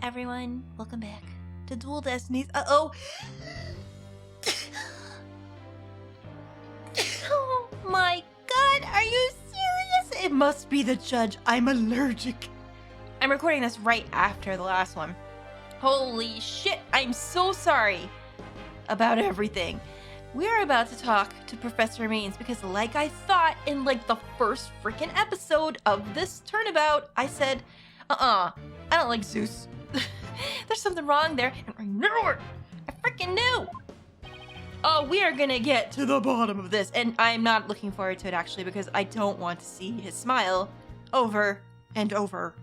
everyone, welcome back to Dual Destinies. Oh my god, are you serious? It must be the judge. I'm allergic. I'm recording this right after the last one. Holy shit, I'm so sorry about everything. We're about to talk to Professor Means because like I thought in like the first freaking episode of this turnabout, I said, I don't like Zeus. There's something wrong there, and I knew it. I freaking knew. Oh, we are gonna get to the bottom of this, and I'm not looking forward to it actually because I don't want to see his smile over and over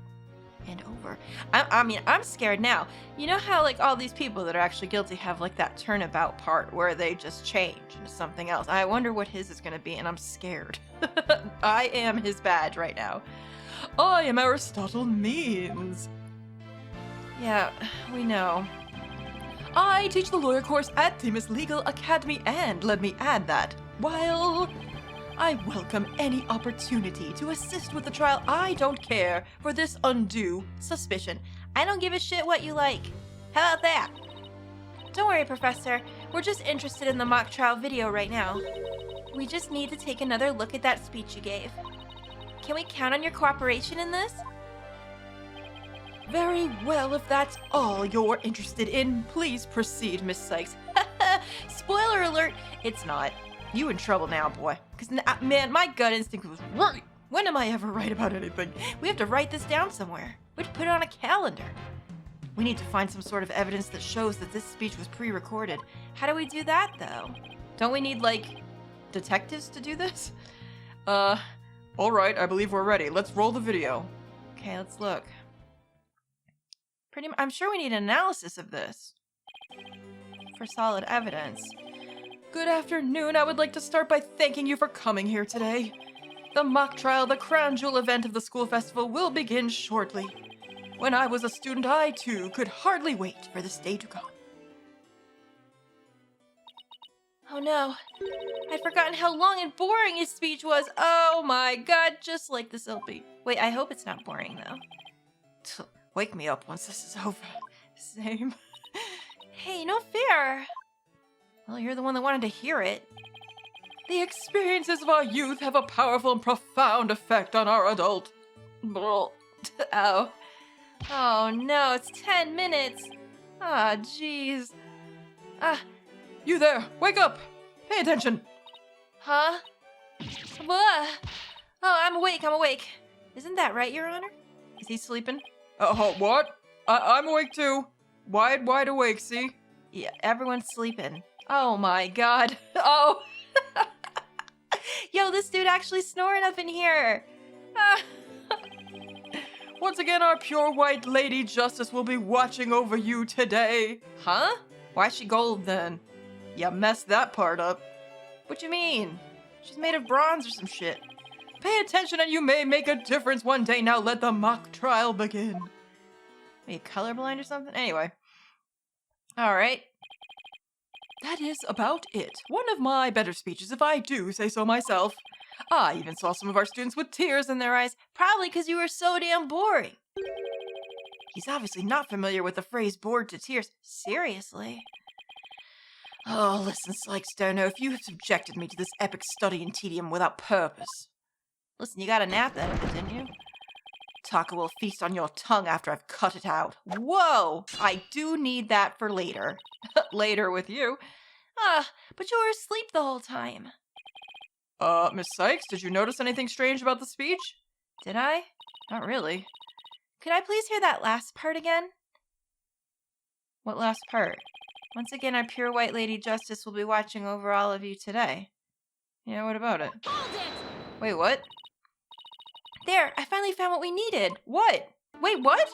and over. I mean, I'm scared now. You know how like all these people that are actually guilty have like that turnabout part where they just change into something else. I wonder what his is gonna be, and I'm scared. I am his badge right now. I am Aristotle Means. Yeah, we know. I teach the lawyer course at Themis Legal Academy, and let me add that, while I welcome any opportunity to assist with the trial, I don't care for this undue suspicion. I don't give a shit what you like. How about that? Don't worry, Professor. We're just interested in the mock trial video right now. We just need to take another look at that speech you gave. Can we count on your cooperation in this? Very well, if that's all you're interested in, please proceed, Miss Sykes. Spoiler alert, it's not. You in trouble now, boy. Because, man, my gut instinct was right. When am I ever right about anything? We have to write this down somewhere. We have to put it on a calendar. We need to find some sort of evidence that shows that this speech was pre-recorded. How do we do that, though? Don't we need, like, detectives to do this? Alright, I believe we're ready. Let's roll the video. Okay, let's look. I'm sure we need an analysis of this for solid evidence. Good afternoon. I would like to start by thanking you for coming here today. The mock trial, the crown jewel event of the school festival, will begin shortly. When I was a student, I too could hardly wait for this day to come. Oh no, I'd forgotten how long and boring his speech was. Oh my god, just like this LP. Wait, I hope it's not boring though. Wake me up once this is over. Same. Hey, no fair. Well, you're the one that wanted to hear it. The experiences of our youth have a powerful and profound effect on our adult. Oh. Oh no, it's 10 minutes. Ah, jeez. You there, wake up. Pay attention. Huh? What? Oh, I'm awake. Isn't that right, Your Honor? Is he sleeping? What? I'm awake too. Wide awake, see? Yeah, everyone's sleeping. Oh my god. Oh. Yo, this dude actually snoring up in here. Once again, our pure white lady justice will be watching over you today. Huh? Why's she gold then? You messed that part up. What you mean? She's made of bronze or some shit. Pay attention and you may make a difference one day. Now let the mock trial begin. Are you colorblind or something? Anyway. Alright. That is about it. One of my better speeches, if I do say so myself. I even saw some of our students with tears in their eyes, probably because you were so damn boring. He's obviously not familiar with the phrase bored to tears. Seriously? Oh, listen, Sykes Dono, if you have subjected me to this epic study in tedium without purpose. Listen, you got a nap out of it, didn't you? Taka will feast on your tongue after I've cut it out. Whoa! I do need that for later. Later with you. But you were asleep the whole time. Miss Sykes, did you notice anything strange about the speech? Did I? Not really. Could I please hear that last part again? What last part? Once again, our pure white lady justice will be watching over all of you today. Yeah, what about it? Hold it! Wait, what? There, I finally found what we needed. What? Wait, what?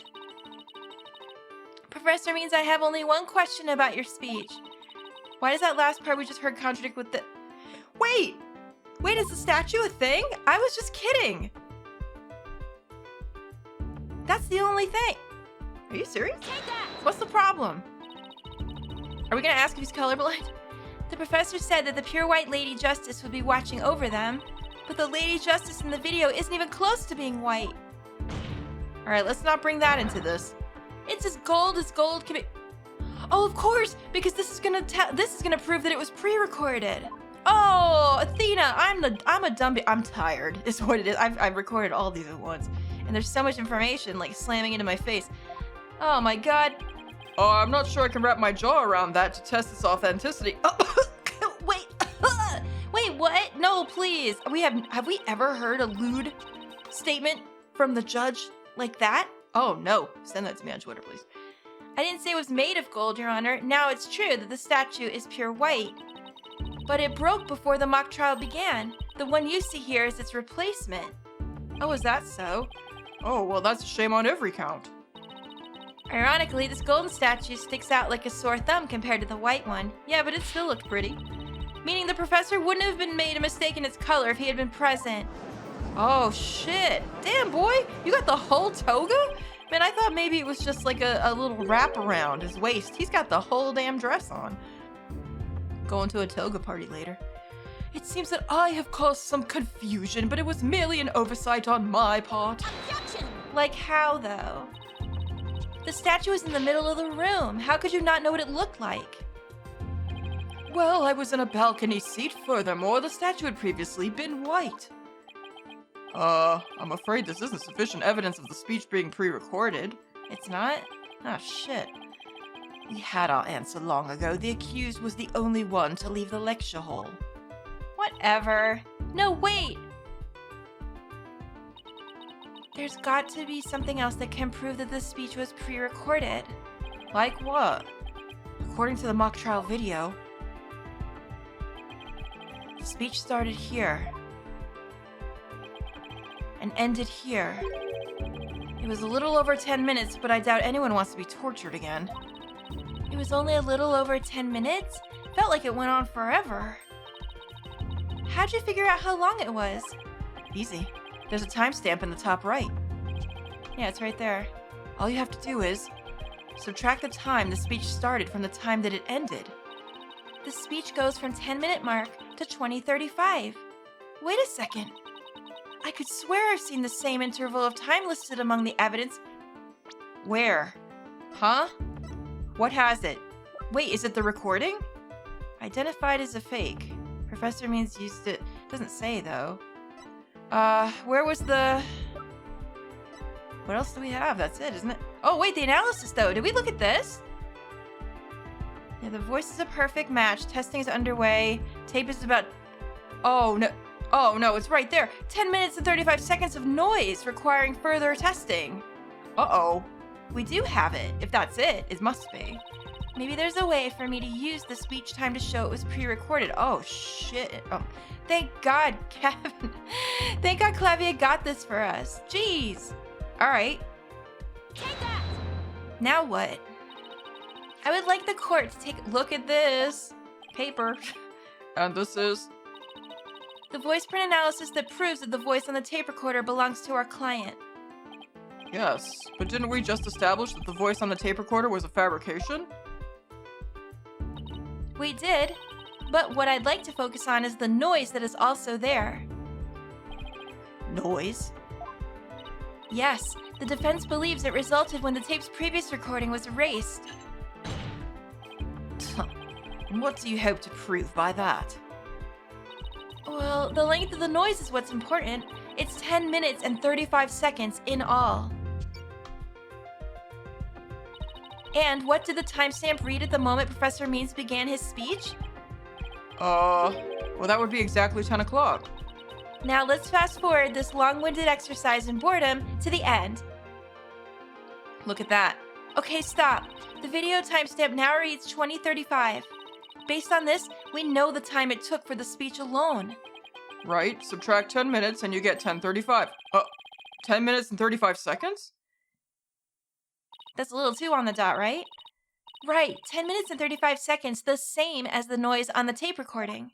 Professor Means I have only one question about your speech. Why does that last part we just heard contradict with the... Wait, is the statue a thing? I was just kidding. That's the only thing. Are you serious? Take that! What's the problem? Are we gonna ask if he's colorblind? The professor said that the pure white lady justice would be watching over them, but the lady justice in the video isn't even close to being white. Alright, let's not bring that into this. It's as gold can be. Oh, of course, because this is gonna prove that it was pre-recorded. Oh, Athena, I'm a dumb. I'm tired. Is what it is. I've recorded all these at once, and there's so much information like slamming into my face. Oh my god. Oh, I'm not sure I can wrap my jaw around that to test its authenticity. Oh, wait. Wait, what? No, please. Have we ever heard a lewd statement from the judge like that? Oh no. Send that to me on Twitter, please. I didn't say it was made of gold, Your Honor. Now it's true that the statue is pure white. But it broke before the mock trial began. The one you see here is its replacement. Oh, is that so? Oh, well, that's a shame on every count. Ironically, this golden statue sticks out like a sore thumb compared to the white one. Yeah, but it still looked pretty. Meaning the professor wouldn't have been made a mistake in its color if he had been present. Oh, shit. Damn, boy. You got the whole toga? Man, I thought maybe it was just like a little wrap around his waist. He's got the whole damn dress on. Going to a toga party later. It seems that I have caused some confusion, but it was merely an oversight on my part. Objection! Like how, though? The statue is in the middle of the room. How could you not know what it looked like? Well, I was in a balcony seat. Furthermore, the statue had previously been white. I'm afraid this isn't sufficient evidence of the speech being pre-recorded. It's not? Oh, shit. We had our answer long ago. The accused was the only one to leave the lecture hall. Whatever. No, wait! There's got to be something else that can prove that this speech was pre-recorded. Like what? According to the mock trial video, the speech started here and ended here. It was a little over 10 minutes, but I doubt anyone wants to be tortured again. It was only a little over 10 minutes? Felt like it went on forever. How'd you figure out how long it was? Easy. There's a timestamp in the top right. Yeah, it's right there. All you have to do is subtract the time the speech started from the time that it ended. The speech goes from 10-minute mark to 20:35. Wait a second. I could swear I've seen the same interval of time listed among the evidence. Where? Huh? What has it? Wait, is it the recording? Identified as a fake. Professor Means used it. Doesn't say, though. Where was the... What else do we have? That's it, isn't it? Oh, wait, the analysis, though. Did we look at this? Yeah, the voice is a perfect match. Testing is underway. Tape is about... Oh, no. Oh, no, it's right there. 10 minutes and 35 seconds of noise requiring further testing. Uh-oh. We do have it. If that's it, it must be. Maybe there's a way for me to use the speech time to show it was pre-recorded. Oh, shit. Oh, thank God, Kevin. Thank God Clavia got this for us. Jeez. All right. Take that. Now what? I would like the court to take a look at this paper. And this is? The voice print analysis that proves that the voice on the tape recorder belongs to our client. Yes, but didn't we just establish that the voice on the tape recorder was a fabrication? We did, but what I'd like to focus on is the noise that is also there. Noise? Yes, the defense believes it resulted when the tape's previous recording was erased. And what do you hope to prove by that? Well, the length of the noise is what's important. It's 10 minutes and 35 seconds in all. And what did the timestamp read at the moment Professor Means began his speech? Well, that would be exactly 10 o'clock. Now let's fast forward this long-winded exercise in boredom to the end. Look at that. Okay, stop. The video timestamp now reads 20:35. Based on this, we know the time it took for the speech alone. Right, subtract 10 minutes and you get 10:35. 10 minutes and 35 seconds? That's a little too on the dot, right? Right, 10 minutes and 35 seconds, the same as the noise on the tape recording.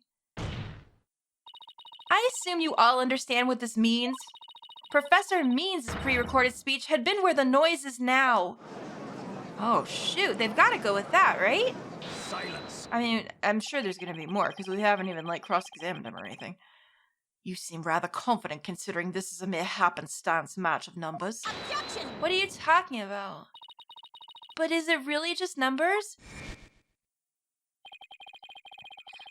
I assume you all understand what this means. Professor Means' pre-recorded speech had been where the noise is now. Oh shoot, they've got to go with that, right? Silence. I mean, I'm sure there's going to be more, because we haven't even, cross-examined him or anything. You seem rather confident considering this is a mere happenstance match of numbers. Objection! What are you talking about? But is it really just numbers?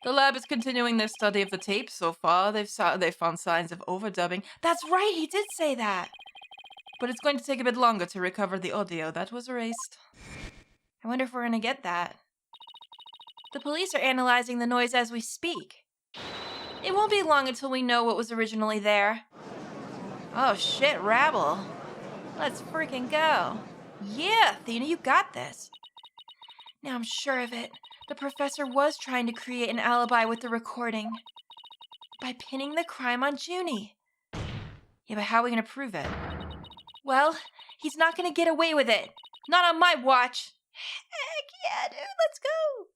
The lab is continuing their study of the tape. So far, they've found signs of overdubbing. That's right, he did say that. But it's going to take a bit longer to recover the audio that was erased. I wonder if we're gonna get that. The police are analyzing the noise as we speak. It won't be long until we know what was originally there. Oh shit, rabble. Let's freaking go. Yeah, Athena, you got this. Now I'm sure of it. The professor was trying to create an alibi with the recording. By pinning the crime on Junie. Yeah, but how are we gonna prove it? Well, he's not gonna get away with it. Not on my watch. Heck yeah, dude, let's go.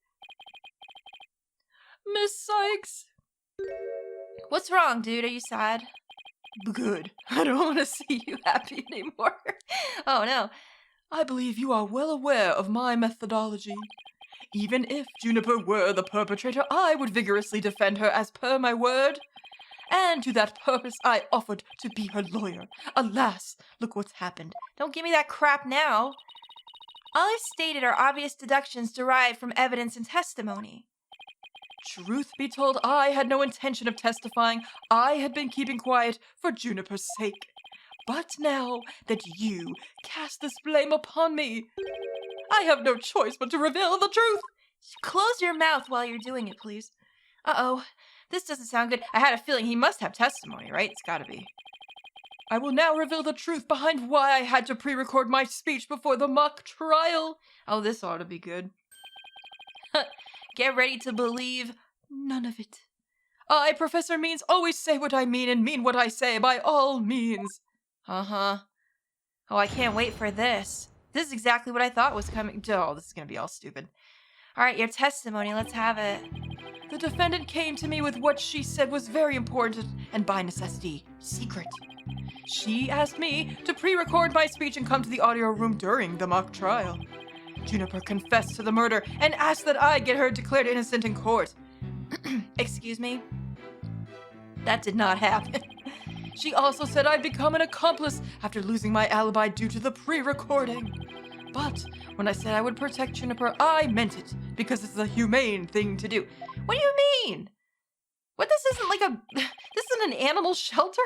Miss Sykes. What's wrong, dude? Are you sad? Good. I don't want to see you happy anymore. Oh no. I believe you are well aware of my methodology. Even if Juniper were the perpetrator, I would vigorously defend her as per my word. And to that purpose, I offered to be her lawyer. Alas, look what's happened. Don't give me that crap now. All I've stated are obvious deductions derived from evidence and testimony. Truth be told, I had no intention of testifying. I had been keeping quiet for Juniper's sake. But now that you cast this blame upon me, I have no choice but to reveal the truth. Close your mouth while you're doing it, please. Uh-oh. This doesn't sound good. I had a feeling he must have testimony, right? It's gotta be. I will now reveal the truth behind why I had to pre-record my speech before the mock trial. Oh, this ought to be good. Get ready to believe none of it. I, Professor Means, always say what I mean and mean what I say by all means. Uh-huh. Oh, I can't wait for this. This is exactly what I thought was coming. Oh, this is gonna be all stupid. All right, your testimony, let's have it. The defendant came to me with what she said was very important and by necessity, secret. She asked me to pre-record my speech and come to the audio room during the mock trial. Juniper confessed to the murder and asked that I get her declared innocent in court. Excuse me? That did not happen. She also said I'd become an accomplice after losing my alibi due to the pre-recording. But when I said I would protect Juniper, I meant it, because it's a humane thing to do. What do you mean? What, this isn't an animal shelter?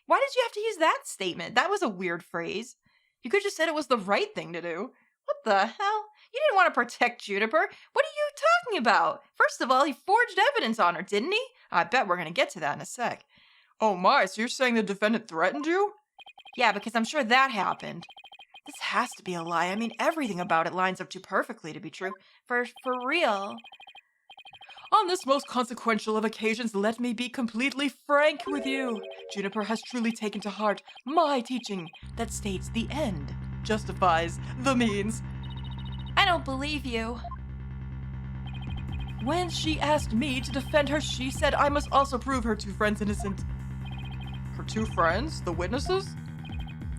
Why did you have to use that statement? That was a weird phrase. You could just said it was the right thing to do. What the hell? You didn't want to protect Juniper. What are you talking about? First of all, he forged evidence on her, didn't he? I bet we're going to get to that in a sec. Oh my, so you're saying the defendant threatened you? Yeah, because I'm sure that happened. This has to be a lie. I mean, everything about it lines up too perfectly to be true. For real. On this most consequential of occasions, let me be completely frank with you. Juniper has truly taken to heart my teaching that states the end justifies the means. I don't believe you. When she asked me to defend her, she said I must also prove her two friends innocent. Her two friends? The witnesses?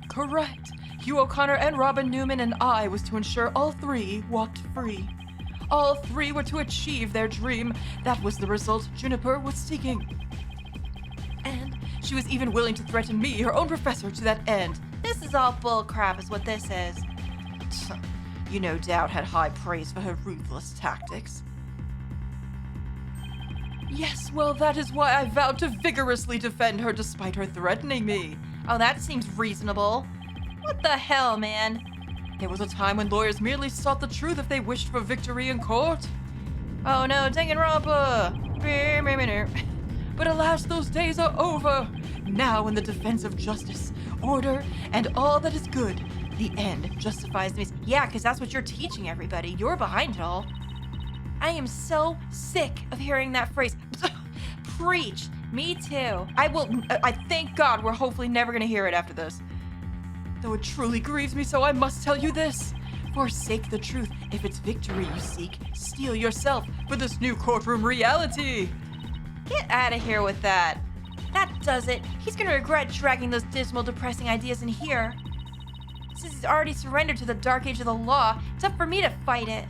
Correct. Hugh O'Connor and Robin Newman, and I was to ensure all three walked free. All three were to achieve their dream. That was the result Juniper was seeking. And she was even willing to threaten me, her own professor, to that end. This is all bull crap is what this is. You no doubt had high praise for her ruthless tactics. Yes, well, that is why I vowed to vigorously defend her despite her threatening me. Oh, that seems reasonable. What the hell, man? There was a time when lawyers merely sought the truth if they wished for victory in court. Oh no, Danganronpa! But alas, those days are over. Now in the defense of justice, order, and all that is good, the end justifies the means. Yeah, because that's what you're teaching everybody. You're behind it all. I am so sick of hearing that phrase. Preach. Me too. I thank God we're hopefully never going to hear it after this. Though it truly grieves me, so I must tell you this. Forsake the truth. If it's victory you seek, steel yourself for this new courtroom reality. Get out of here with that. That does it. He's going to regret dragging those dismal, depressing ideas in here. Since he's already surrendered to the dark age of the law, it's up for me to fight it.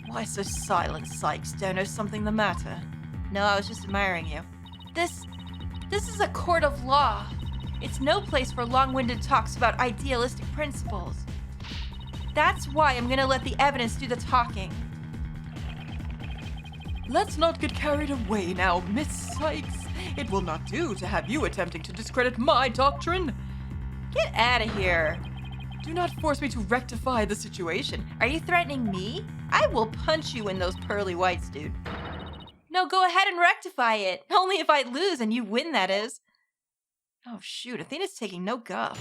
Why so silent, Sykes? Don't know something the matter? No, I was just admiring you. This is a court of law. It's no place for long-winded talks about idealistic principles. That's why I'm gonna let the evidence do the talking. Let's not get carried away now, Miss Sykes. It will not do to have you attempting to discredit my doctrine. Get out of here. Do not force me to rectify the situation. Are you threatening me? I will punch you in those pearly whites, dude. No, go ahead and rectify it. Only if I lose and you win, that is. Oh, shoot. Athena's taking no guff.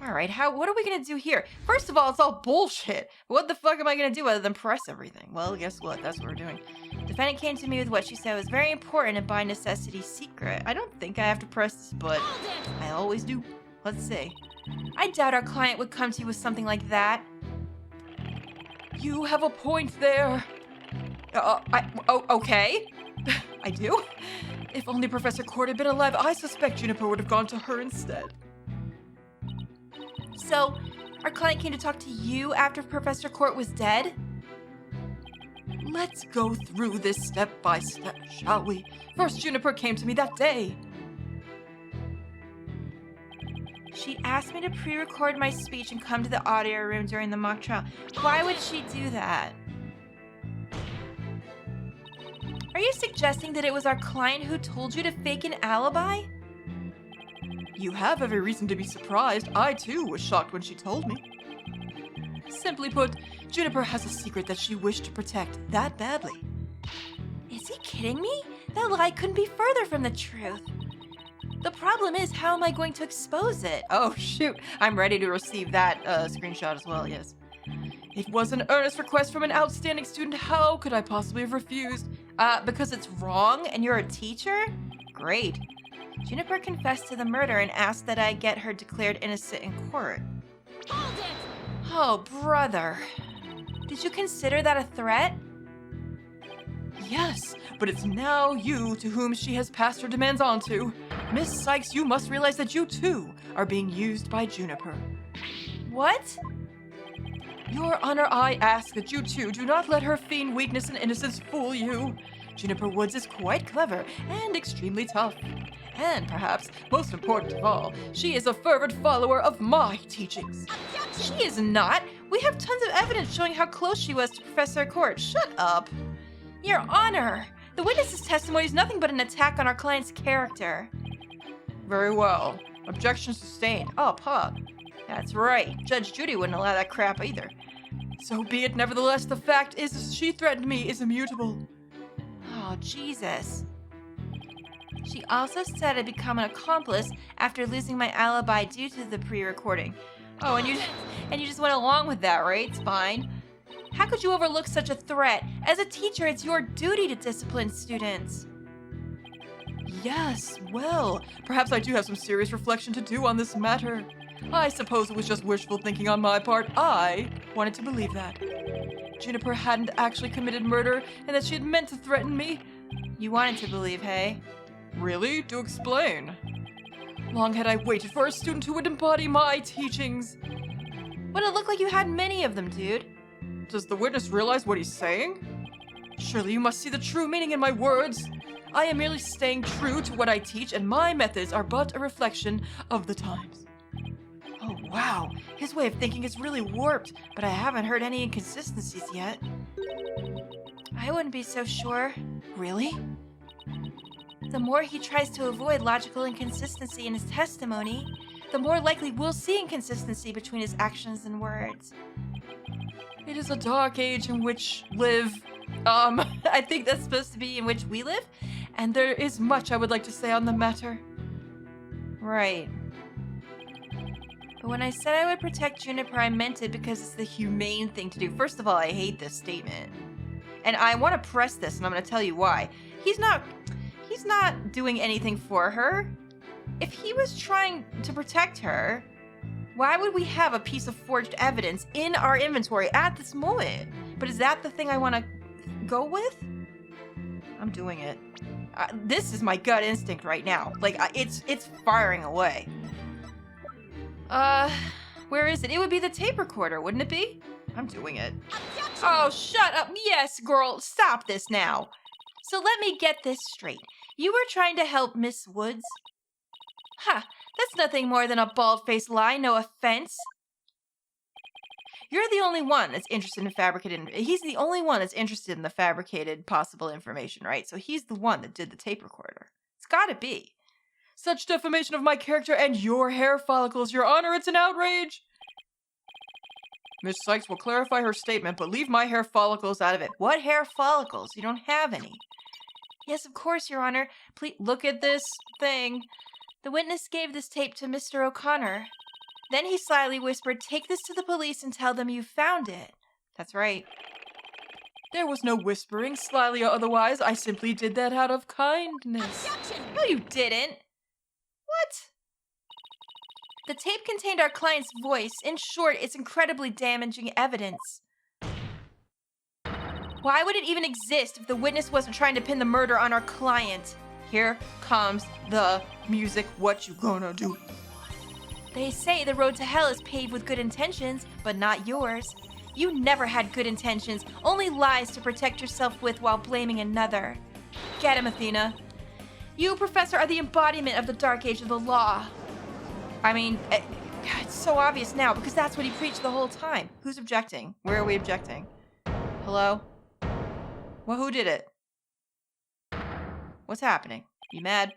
All right, what are we going to do here? First of all, it's all bullshit. What the fuck am I going to do other than press everything? Well, guess what? That's what we're doing. Defendant came to me with what she said was very important and by necessity secret. I don't think I have to press this, but I always do. Let's see. I doubt our client would come to you with something like that. You have a point there. Okay. I do? If only Professor Court had been alive, I suspect Juniper would have gone to her instead. So, our client came to talk to you after Professor Court was dead? Let's go through this step by step, shall we? First, Juniper came to me that day. She asked me to pre-record my speech and come to the audio room during the mock trial. Why would she do that? Are you suggesting that it was our client who told you to fake an alibi? You have every reason to be surprised. I, too, was shocked when she told me. Simply put, Juniper has a secret that she wished to protect that badly. Is he kidding me? That lie couldn't be further from the truth. The problem is, how am I going to expose it? Oh, shoot. I'm ready to receive that screenshot as well, yes. It was an earnest request from an outstanding student. How could I possibly have refused? Because it's wrong and you're a teacher? Great. Juniper confessed to the murder and asked that I get her declared innocent in court. Hold it! Oh, brother. Did you consider that a threat? Yes, but it's now you to whom she has passed her demands on to. Miss Sykes, you must realize that you, too, are being used by Juniper. What? Your Honor, I ask that you, too, do not let her feign weakness and innocence fool you. Juniper Woods is quite clever and extremely tough. And perhaps, most important of all, she is a fervent follower of my teachings. She is not. We have tons of evidence showing how close she was to Professor Court. Shut up. Your Honor, the witness's testimony is nothing but an attack on our client's character. Very well. Objection sustained. Up, huh? That's right. Judge Judy wouldn't allow that crap either. So be it. Nevertheless, the fact is she threatened me is immutable. Oh, Jesus. She also said I'd become an accomplice after losing my alibi due to the pre-recording. Oh, and you just went along with that, right? It's fine. How could you overlook such a threat? As a teacher, it's your duty to discipline students. Yes, well, perhaps I do have some serious reflection to do on this matter. I suppose it was just wishful thinking on my part. I wanted to believe that Juniper hadn't actually committed murder and that she had meant to threaten me. You wanted to believe, hey? Really? Do explain. Long had I waited for a student who would embody my teachings. But it looked like you had many of them, dude. Does the witness realize what he's saying? Surely you must see the true meaning in my words. I am merely staying true to what I teach, and my methods are but a reflection of the times. Oh, wow. His way of thinking is really warped, but I haven't heard any inconsistencies yet. I wouldn't be so sure. Really? The more he tries to avoid logical inconsistency in his testimony, the more likely we'll see inconsistency between his actions and words. It is a dark age in which live. I think that's supposed to be in which we live? And there is much I would like to say on the matter. Right. But when I said I would protect Juniper, I meant it because it's the humane thing to do. First of all, I hate this statement. And I want to press this, and I'm going to tell you why. He's not doing anything for her. If he was trying to protect her, why would we have a piece of forged evidence in our inventory at this moment? But is that the thing I want to go with? I'm doing it. This is my gut instinct right now. Like, it's firing away. Where is it? It would be the tape recorder, wouldn't it be? I'm doing it. Objection! Oh, shut up. Yes, girl, stop this now. So let me get this straight. You were trying to help Miss Woods? Ha, that's nothing more than a bald-faced lie, no offense. You're the only one that's interested in fabricated. He's the only one that's interested in the fabricated possible information, right? So he's the one that did the tape recorder. It's gotta be. Such defamation of my character and your hair follicles, Your Honor, it's an outrage! Miss Sykes will clarify her statement, but leave my hair follicles out of it. What hair follicles? You don't have any. Yes, of course, Your Honor. Please look at this thing. The witness gave this tape to Mr. O'Connor. Then he slyly whispered, "Take this to the police and tell them you found it." That's right. There was no whispering, slyly or otherwise. I simply did that out of kindness. No, you didn't. What? The tape contained our client's voice. In short, it's incredibly damaging evidence. Why would it even exist if the witness wasn't trying to pin the murder on our client? Here comes the music. What you gonna do? They say the road to hell is paved with good intentions, but not yours. You never had good intentions, only lies to protect yourself with while blaming another. Get him, Athena. You, Professor, are the embodiment of the dark age of the law. I mean, it's so obvious now because that's what he preached the whole time. Who's objecting? Where are we objecting? Hello? Well, who did it? What's happening? You mad?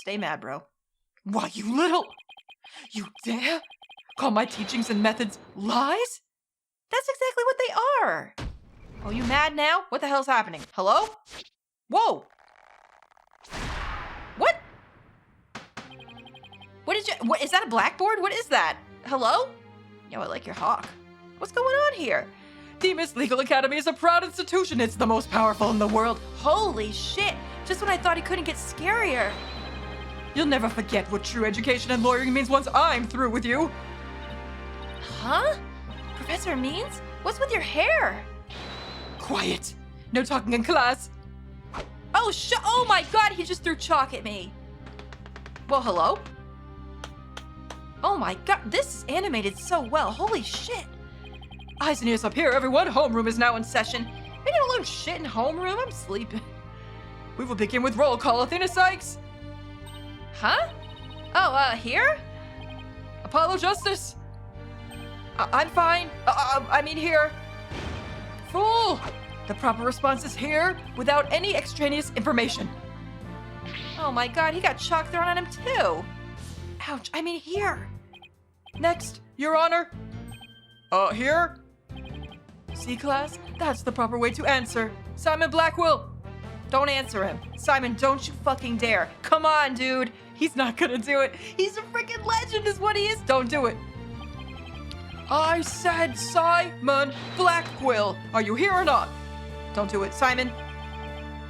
Stay mad, bro. Why, you little... You dare call my teachings and methods lies? That's exactly what they are. Oh, you mad now? What the hell's happening? Hello? Whoa! What? What is that, a blackboard? What is that? Hello? Yo, I like your hawk. What's going on here? Themis Legal Academy is a proud institution. It's the most powerful in the world. Holy shit! Just when I thought he couldn't get scarier. You'll never forget what true education and lawyering means once I'm through with you. Huh? Professor Means? What's with your hair? Quiet. No talking in class. Oh my god, he just threw chalk at me. Well, hello? Oh my god, this is animated so well. Holy shit. Eyes and ears up here, everyone. Homeroom is now in session. We don't learn shit in homeroom. I'm sleeping. We will begin with roll call. Athena Sykes. Huh? Oh, here? Apollo Justice. I'm fine. I mean here. Fool! The proper response is here, without any extraneous information. Oh my god, he got chalk thrown on him too. Ouch, I mean here. Next, Your Honor. Here? See, class? That's the proper way to answer. Simon Blackwell. Don't answer him. Simon, don't you fucking dare. Come on, dude. He's not gonna do it. He's a freaking legend is what he is. Don't do it. I said Simon Blackwell. Are you here or not? Don't do it, Simon.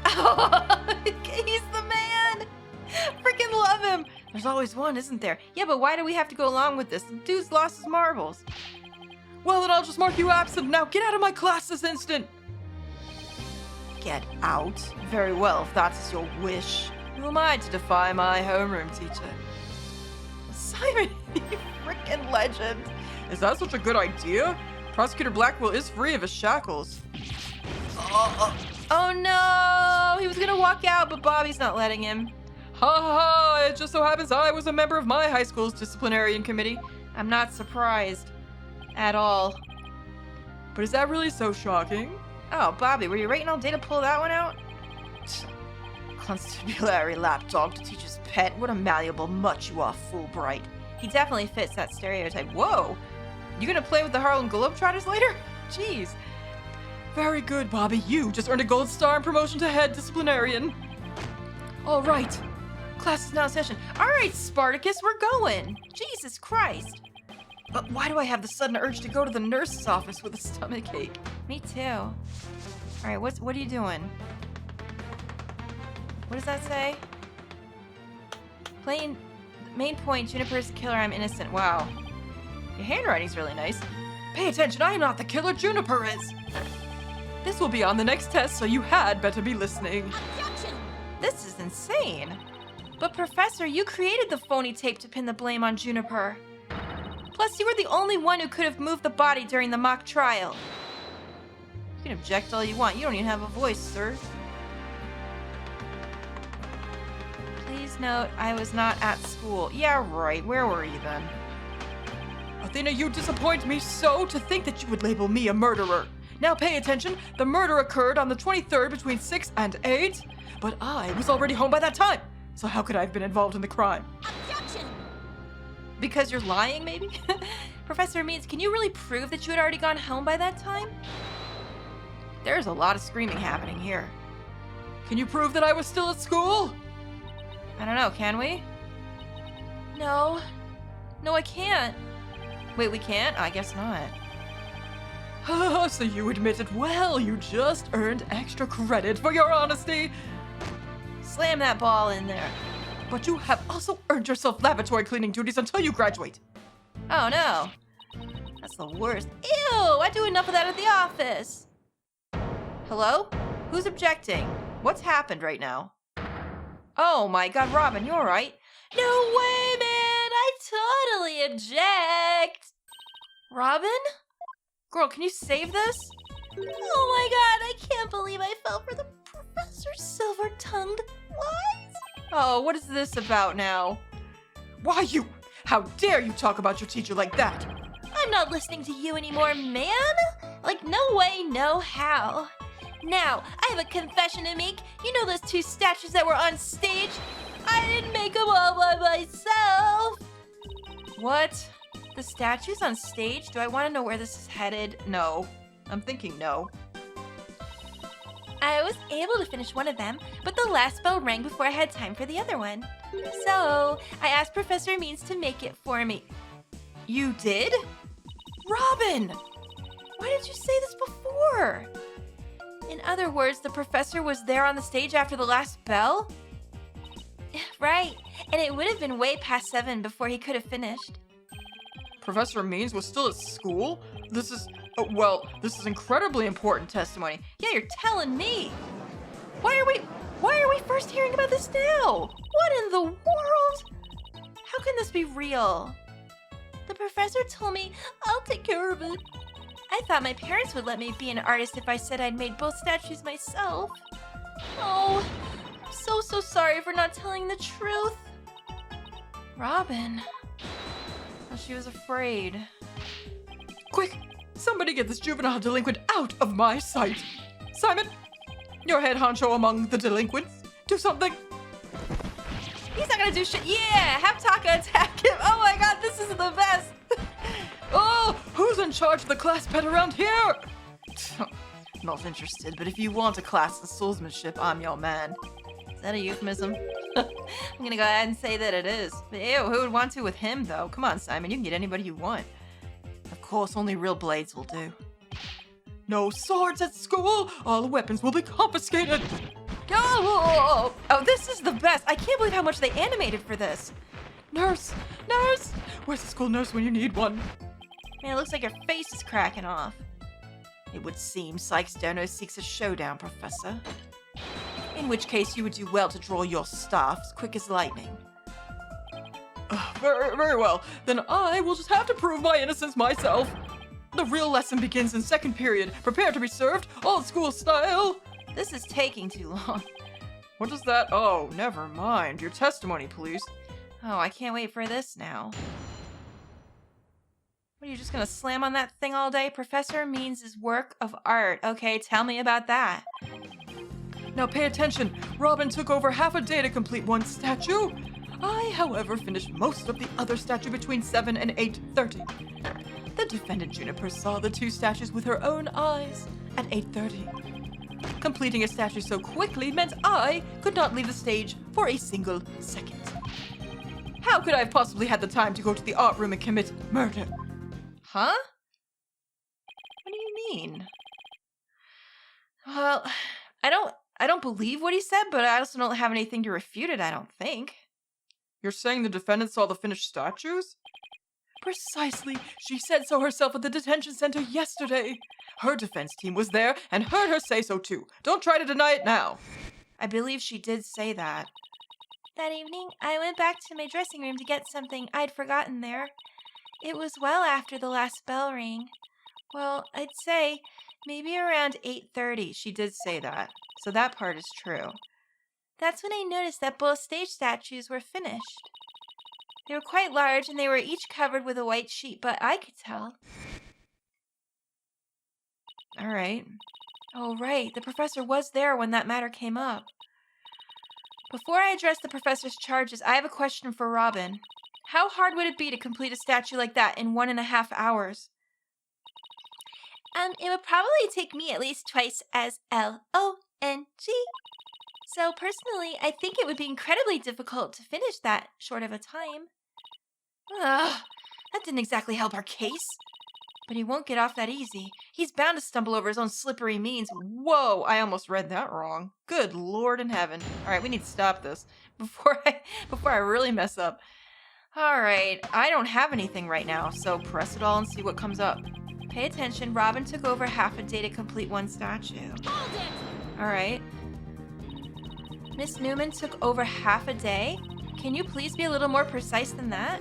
He's the man. Freaking love him. There's always one, isn't there? Yeah, but why do we have to go along with this? The dude's lost his marbles. Well, then I'll just mark you absent. Now get out of my class this instant. Get out? Very well, if that's your wish. Who am I to defy my homeroom teacher? Simon, you freaking legend. Is that such a good idea? Prosecutor Blackwell is free of his shackles. Oh no! He was gonna walk out, but Bobby's not letting him. Ha ha ha! It just so happens I was a member of my high school's disciplinarian committee. I'm not surprised. At all. But is that really so shocking? Oh, Bobby, were you waiting all day to pull that one out? Constabulary lapdog to teach his pet. What a malleable mutt you are, fool Wright. He definitely fits that stereotype. Whoa! You gonna play with the Harlem Globetrotters later? Jeez. Very good, Bobby. You just earned a gold star and promotion to head disciplinarian. All right. Class is now in session. All right, Spartacus, we're going. Jesus Christ. But why do I have the sudden urge to go to the nurse's office with a stomachache? Me too. All right, what are you doing? What does that say? Main point, Juniper's the killer, I'm innocent. Wow. Your handwriting's really nice. Pay attention, I am not the killer, Juniper is. This will be on the next test, so you had better be listening. Objection! This is insane. But Professor, you created the phony tape to pin the blame on Juniper. Plus, you were the only one who could have moved the body during the mock trial. You can object all you want. You don't even have a voice, sir. Please note, I was not at school. Yeah, right. Where were you then? Athena, you disappoint me so to think that you would label me a murderer. Now pay attention. The murder occurred on the 23rd between 6 and 8, but I was already home by that time. So how could I have been involved in the crime? Objection! Because you're lying, maybe? Professor Means, can you really prove that you had already gone home by that time? There's a lot of screaming happening here. Can you prove that I was still at school? I don't know, can we? No. No, I can't. Wait, we can't? I guess not. So you admit it. Well, you just earned extra credit for your honesty. Slam that ball in there. But you have also earned yourself laboratory cleaning duties until you graduate. Oh no. That's the worst. Ew, I do enough of that at the office. Hello? Who's objecting? What's happened right now? Oh my god, Robin, you alright? No way, man! I totally object! Robin? Girl, can you save this? Oh my god, I can't believe I fell for the professor's silver-tongued lies. Oh, what is this about now? Why you? How dare you talk about your teacher like that? I'm not listening to you anymore, man! Like, no way, no how. Now, I have a confession to make. You know those 2 statues that were on stage? I didn't make them all by myself! What? The statues on stage? Do I want to know where this is headed? No. I'm thinking no. I was able to finish one of them, but the last bell rang before I had time for the other one. So, I asked Professor Means to make it for me. You did? Robin! Why didn't you say this before? In other words, the professor was there on the stage after the last bell? Right, and it would have been way past 7 before he could have finished. Professor Means was still at school? This is incredibly important testimony. Yeah, you're telling me. Why are we first hearing about this now? What in the world? How can this be real? The professor told me I'll take care of it. I thought my parents would let me be an artist if I said I'd made both statues myself. Oh, I'm so sorry for not telling the truth. Robin. Oh, she was afraid. Quick! Somebody get this juvenile delinquent out of my sight! Simon! Your head honcho among the delinquents. Do something! He's not gonna do shit. Yeah! Have Taka attack him! Oh my god, this is the best! Oh! Who's in charge of the class pet around here? Not interested, but if you want a class in swordsmanship, I'm your man. Is that a euphemism? I'm gonna go ahead and say that it is. But ew, who would want to with him, though? Come on, Simon, you can get anybody you want. Of course, only real blades will do. No swords at school! All weapons will be confiscated! Oh, this is the best! I can't believe how much they animated for this. Nurse! Nurse! Where's the school nurse when you need one? Man, it looks like your face is cracking off. It would seem Sykes Dono seeks a showdown, Professor. In which case, you would do well to draw your staff as quick as lightning. Very, very well. Then I will just have to prove my innocence myself. The real lesson begins in second period. Prepare to be served, old school style. This is taking too long. What is that? Oh, never mind. Your testimony, please. Oh, I can't wait for this now. What, are you just gonna slam on that thing all day? Professor Means his work of art. Okay, tell me about that. Now pay attention. Robin took over half a day to complete one statue. I, however, finished most of the other statue between 7 and 8:30. The defendant Juniper saw the 2 statues with her own eyes at 8:30. Completing a statue so quickly meant I could not leave the stage for a single second. How could I have possibly had the time to go to the art room and commit murder? Huh? What do you mean? Well, I don't believe what he said, but I also don't have anything to refute it, I don't think. You're saying the defendant saw the finished statues? Precisely. She said so herself at the detention center yesterday. Her defense team was there and heard her say so too. Don't try to deny it now. I believe she did say that. That evening, I went back to my dressing room to get something I'd forgotten there. It was well after the last bell rang. Well, I'd say maybe around 8:30. She did say that, so that part is true. That's when I noticed that both stage statues were finished. They were quite large, and they were each covered with a white sheet, but I could tell. All right. Oh, right. The professor was there when that matter came up. Before I address the professor's charges, I have a question for Robin. How hard would it be to complete a statue like that in 1.5 hours? It would probably take me at least twice as LONG. So personally, I think it would be incredibly difficult to finish that short of a time. Ugh, that didn't exactly help our case. But he won't get off that easy. He's bound to stumble over his own slippery means. Whoa, I almost read that wrong. Good Lord in heaven. All right, we need to stop this before I really mess up. All right, I don't have anything right now, so press it all and see what comes up. Pay attention, Robin took over half a day to complete one statue. All right. Miss Newman took over half a day? Can you please be a little more precise than that?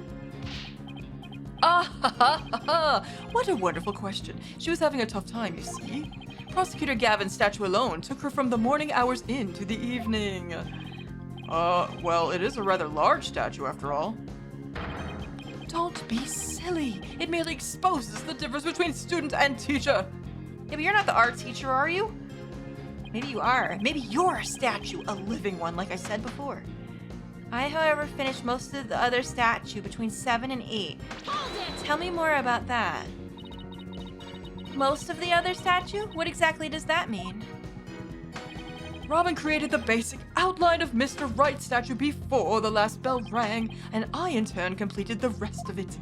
What a wonderful question. She was having a tough time, you see. Prosecutor Gavin's statue alone took her from the morning hours into the evening. Well, it is a rather large statue after all. Don't be silly. It merely exposes the difference between student and teacher. Yeah, but you're not the art teacher, are you? Maybe you are. Maybe you're a statue, A living one, like I said before. I, however, finished most of the other statue between 7 and 8. Tell me more about that. Most of the other statue? What exactly does that mean? Robin created the basic outline of Mr. Wright's statue before the last bell rang, and I in turn completed the rest of it.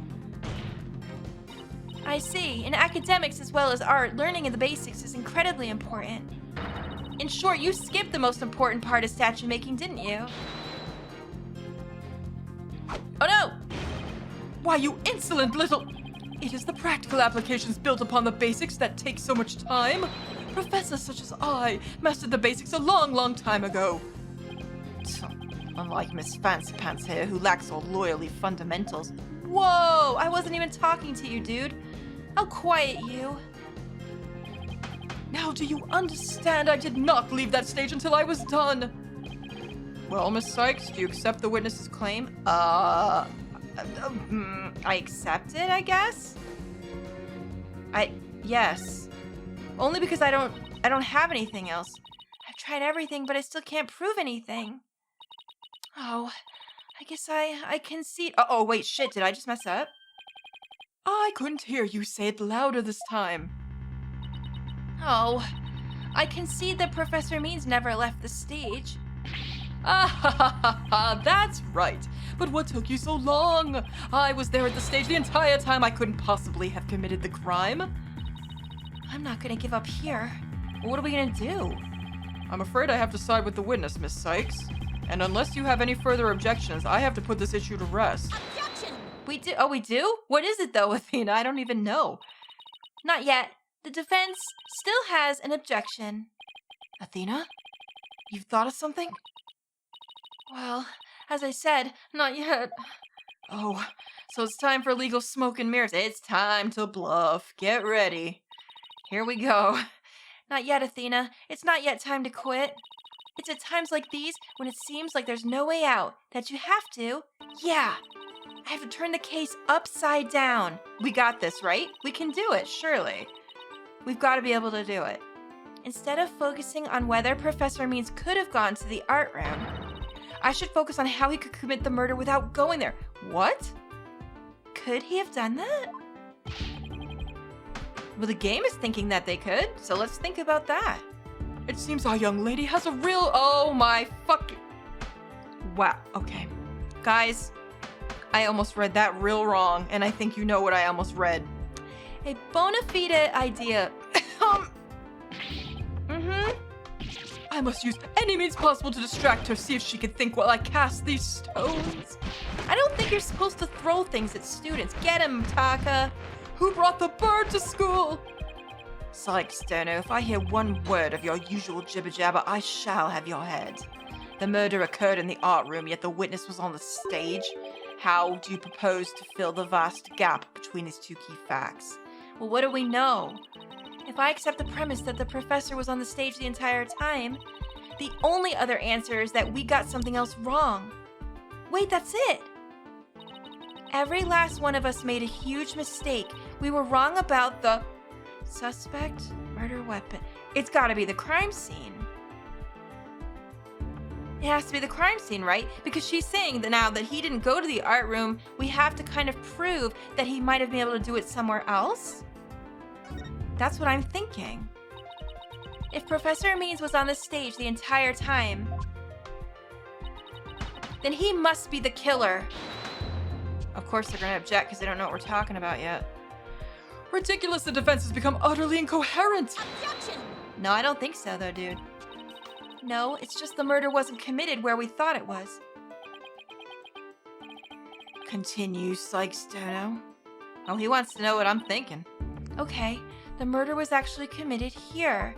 I see. In academics as well as art, learning of the basics is incredibly important. In short, you skipped the most important part of statue making, didn't you? Oh no! Why, you insolent little... It is the practical applications built upon the basics that take so much time. Professors such as I mastered the basics a long, long time ago. Unlike Miss Fancy Pants here, who lacks all loyally fundamentals. Whoa! I wasn't even talking to you, dude. I'll quiet you. Now do you understand? I did not leave that stage until I was done. Well, Miss Sykes, do you accept the witness's claim? I accept it, I guess? Yes. Only because I don't have anything else. I've tried everything, but I still can't prove anything. Oh, I guess I concede. Oh, wait, shit, did I just mess up? I couldn't hear you. Say it louder this time. Oh, I concede that Professor Means never left the stage. That's right. But what took you so long? I was there at the stage the entire time. I couldn't possibly have committed the crime. I'm not gonna give up here. What are we gonna do? I'm afraid I have to side with the witness, Miss Sykes. And unless you have any further objections, I have to put this issue to rest. Objection! We do? Oh, we do? What is it though, Athena? I don't even know. Not yet. The defense still has an objection. Athena? You've thought of something? Well, as I said, not yet. Oh, so it's time for legal smoke and mirrors. It's time to bluff. Get ready. Here we go. Not yet, Athena. It's not yet time to quit. It's at times like these, when it seems like there's no way out, that you have to. Yeah, I have to turn the case upside down. We got this, right? We can do it, surely. We've got to be able to do it. Instead of focusing on whether Professor Means could have gone to the art room, I should focus on how he could commit the murder without going there. What? Could he have done that? Well, the game is thinking that they could, so let's think about that. It seems our young lady has a real... Oh my fucking... Wow, okay. Guys, I almost read that real wrong, and I think you know what I almost read. A bona fide idea. I must use any means possible to distract her, see if she can think while I cast these stones. I don't think you're supposed to throw things at students. Get him, Taka. Who brought the bird to school? Sykes, Dono, if I hear one word of your usual jibber-jabber, I shall have your head. The murder occurred in the art room, yet the witness was on the stage. How do you propose to fill the vast gap between these two key facts? Well, what do we know? If I accept the premise that the professor was on the stage the entire time, the only other answer is that we got something else wrong. Wait, that's it! Every last one of us made a huge mistake. We were wrong about the suspect, murder weapon. It's gotta be the crime scene. It has to be the crime scene, right? Because she's saying that now that he didn't go to the art room, we have to kind of prove that he might have been able to do it somewhere else. That's what I'm thinking. If Professor Means was on the stage the entire time, then he must be the killer. Of course they're gonna object because they don't know what we're talking about yet. Ridiculous, the defense has become utterly incoherent. Objection! No, I don't think so though, dude. No, it's just the murder wasn't committed where we thought it was. Continue, Sykes-Dono. Oh, he wants to know what I'm thinking. Okay, the murder was actually committed here.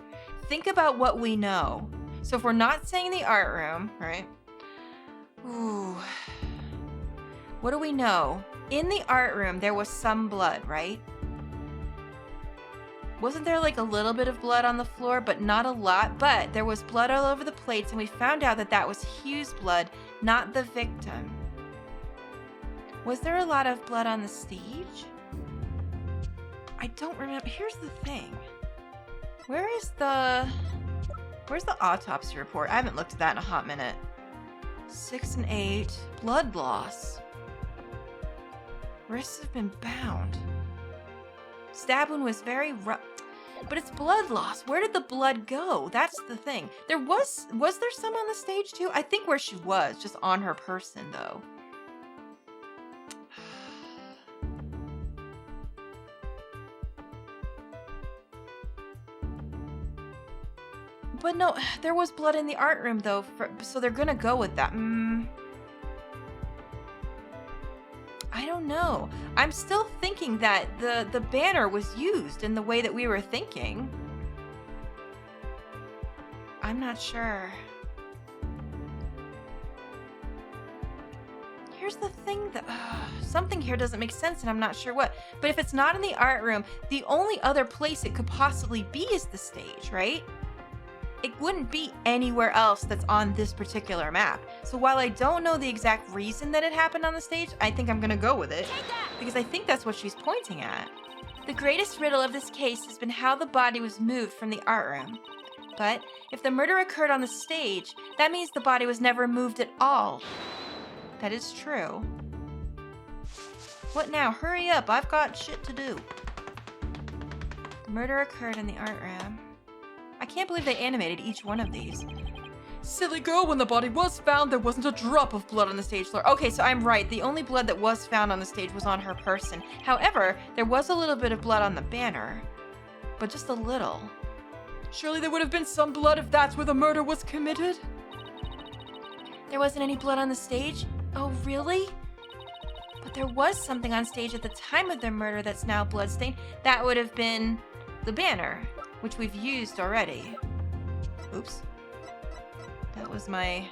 Think about what we know. So if we're not saying the art room, right? Ooh. What do we know? In the art room, there was some blood, right? Wasn't there like a little bit of blood on the floor, but not a lot? But there was blood all over the plates, and we found out that that was Hugh's blood, not the victim. Was there a lot of blood on the stage? I don't remember. Here's the thing. Where's the autopsy report? I haven't looked at that in a hot minute. 6 and 8. Blood loss. Wrists have been bound. Stab wound was very rough. But it's blood loss. Where did the blood go? That's the thing. Was there some on the stage too? I think where she was, just on her person though. But no, there was blood in the art room though, so they're gonna go with that. I don't know. I'm still thinking that the banner was used in the way that we were thinking. I'm not sure. Here's the thing that something here doesn't make sense and I'm not sure what. But if it's not in the art room, the only other place it could possibly be is the stage, right? It wouldn't be anywhere else that's on this particular map. So while I don't know the exact reason that it happened on the stage, I think I'm gonna go with it. Because I think that's what she's pointing at. The greatest riddle of this case has been how the body was moved from the art room. But if the murder occurred on the stage, that means the body was never moved at all. That is true. What now? Hurry up, I've got shit to do. The murder occurred in the art room. I can't believe they animated each one of these. Silly girl, when the body was found, there wasn't a drop of blood on the stage floor. Okay, so I'm right. The only blood that was found on the stage was on her person. However, there was a little bit of blood on the banner. But just a little. Surely there would have been some blood if that's where the murder was committed? There wasn't any blood on the stage? Oh, really? But there was something on stage at the time of the murder that's now bloodstained. That would have been the banner, which we've used already. Oops. That was my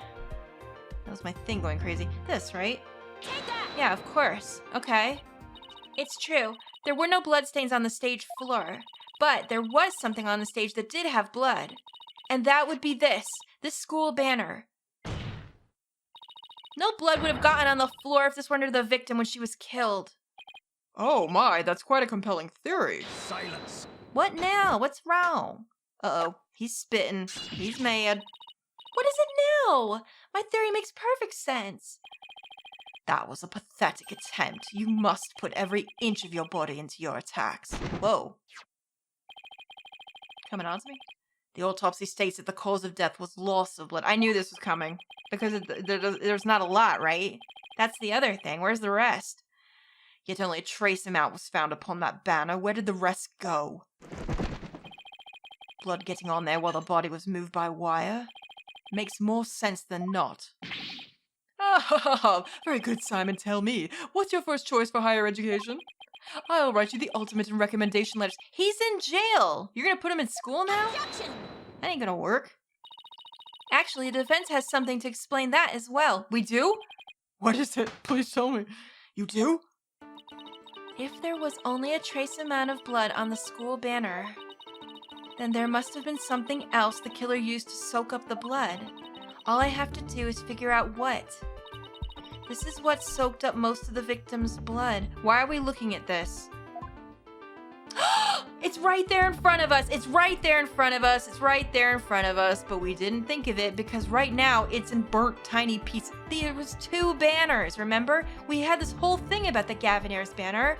thing going crazy. This, right? Take that! Yeah, of course. Okay. It's true. There were no bloodstains on the stage floor, but there was something on the stage that did have blood. And that would be this school banner. No blood would have gotten on the floor if this were under the victim when she was killed. Oh my, that's quite a compelling theory. Silence. What now? What's wrong? Uh-oh. He's spitting. He's mad. What is it now? My theory makes perfect sense. That was a pathetic attempt. You must put every inch of your body into your attacks. Whoa. Coming on to me? The autopsy states that the cause of death was loss of blood. I knew this was coming. Because there's not a lot, right? That's the other thing. Where's the rest? Yet only a trace amount was found upon that banner. Where did the rest go? Blood getting on there while the body was moved by wire? Makes more sense than not. Ah, very good, Simon. Tell me, what's your first choice for higher education? I'll write you the ultimate in recommendation letters. He's in jail! You're gonna put him in school now? Objection! That ain't gonna work. Actually, the defense has something to explain that as well. We do? What is it? Please tell me. You do? If there was only a trace amount of blood on the school banner, then there must have been something else the killer used to soak up the blood. All I have to do is figure out what. This is what soaked up most of the victim's blood. Why are we looking at this? It's right there in front of us. It's right there in front of us. It's right there in front of us. But we didn't think of it because right now it's in burnt tiny pieces. There was 2 banners, remember? We had this whole thing about the Gaviniers banner.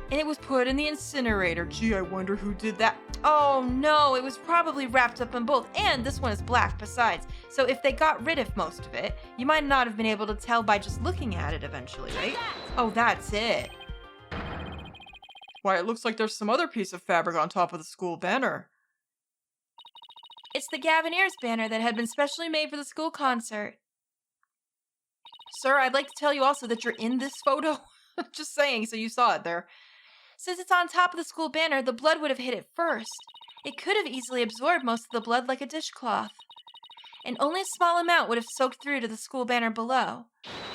And it was put in the incinerator. Gee, I wonder who did that. Oh no, it was probably wrapped up in both. And this one is black besides. So if they got rid of most of it, you might not have been able to tell by just looking at it eventually, right? Oh, that's it. Why, it looks like there's some other piece of fabric on top of the school banner. It's the Gaviniers banner that had been specially made for the school concert. Sir, I'd like to tell you also that you're in this photo. Just saying, so you saw it there. Since it's on top of the school banner, the blood would have hit it first. It could have easily absorbed most of the blood like a dishcloth. And only a small amount would have soaked through to the school banner below.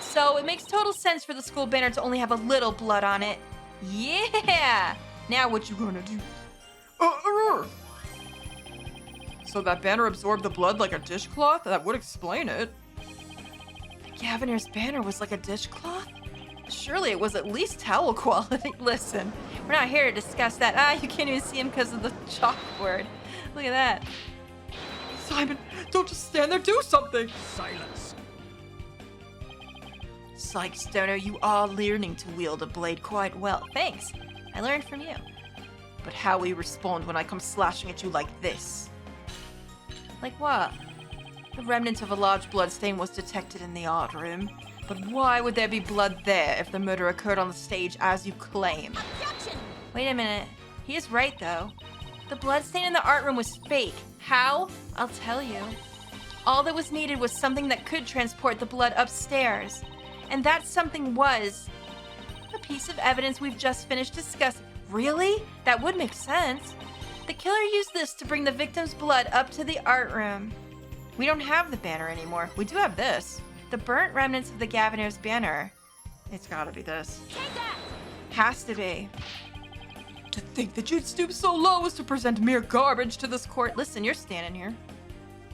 So it makes total sense for the school banner to only have a little blood on it. Yeah! Now what you gonna do? So that banner absorbed the blood like a dishcloth? That would explain it. The Gaviners banner was like a dishcloth? Surely it was at least towel quality. Listen, we're not here to discuss that. You can't even see him because of the chalkboard. Look at that. Simon, don't just stand there, do something! Silence. Psych, Stoner, you are learning to wield a blade quite well. Thanks. I learned from you. But how will you respond when I come slashing at you like this? Like what? The remnant of a large bloodstain was detected in the art room. But why would there be blood there if the murder occurred on the stage as you claim? Objection! Wait a minute. He is right, though. The bloodstain in the art room was fake. How? I'll tell you. All that was needed was something that could transport the blood upstairs. And that something was a piece of evidence we've just finished discussing. Really? That would make sense. The killer used this to bring the victim's blood up to the art room. We don't have the banner anymore. We do have this. The burnt remnants of the Gaviniers banner. It's gotta be this. Take that! Has to be. To think that you'd stoop so low as to present mere garbage to this court. Listen, you're standing here.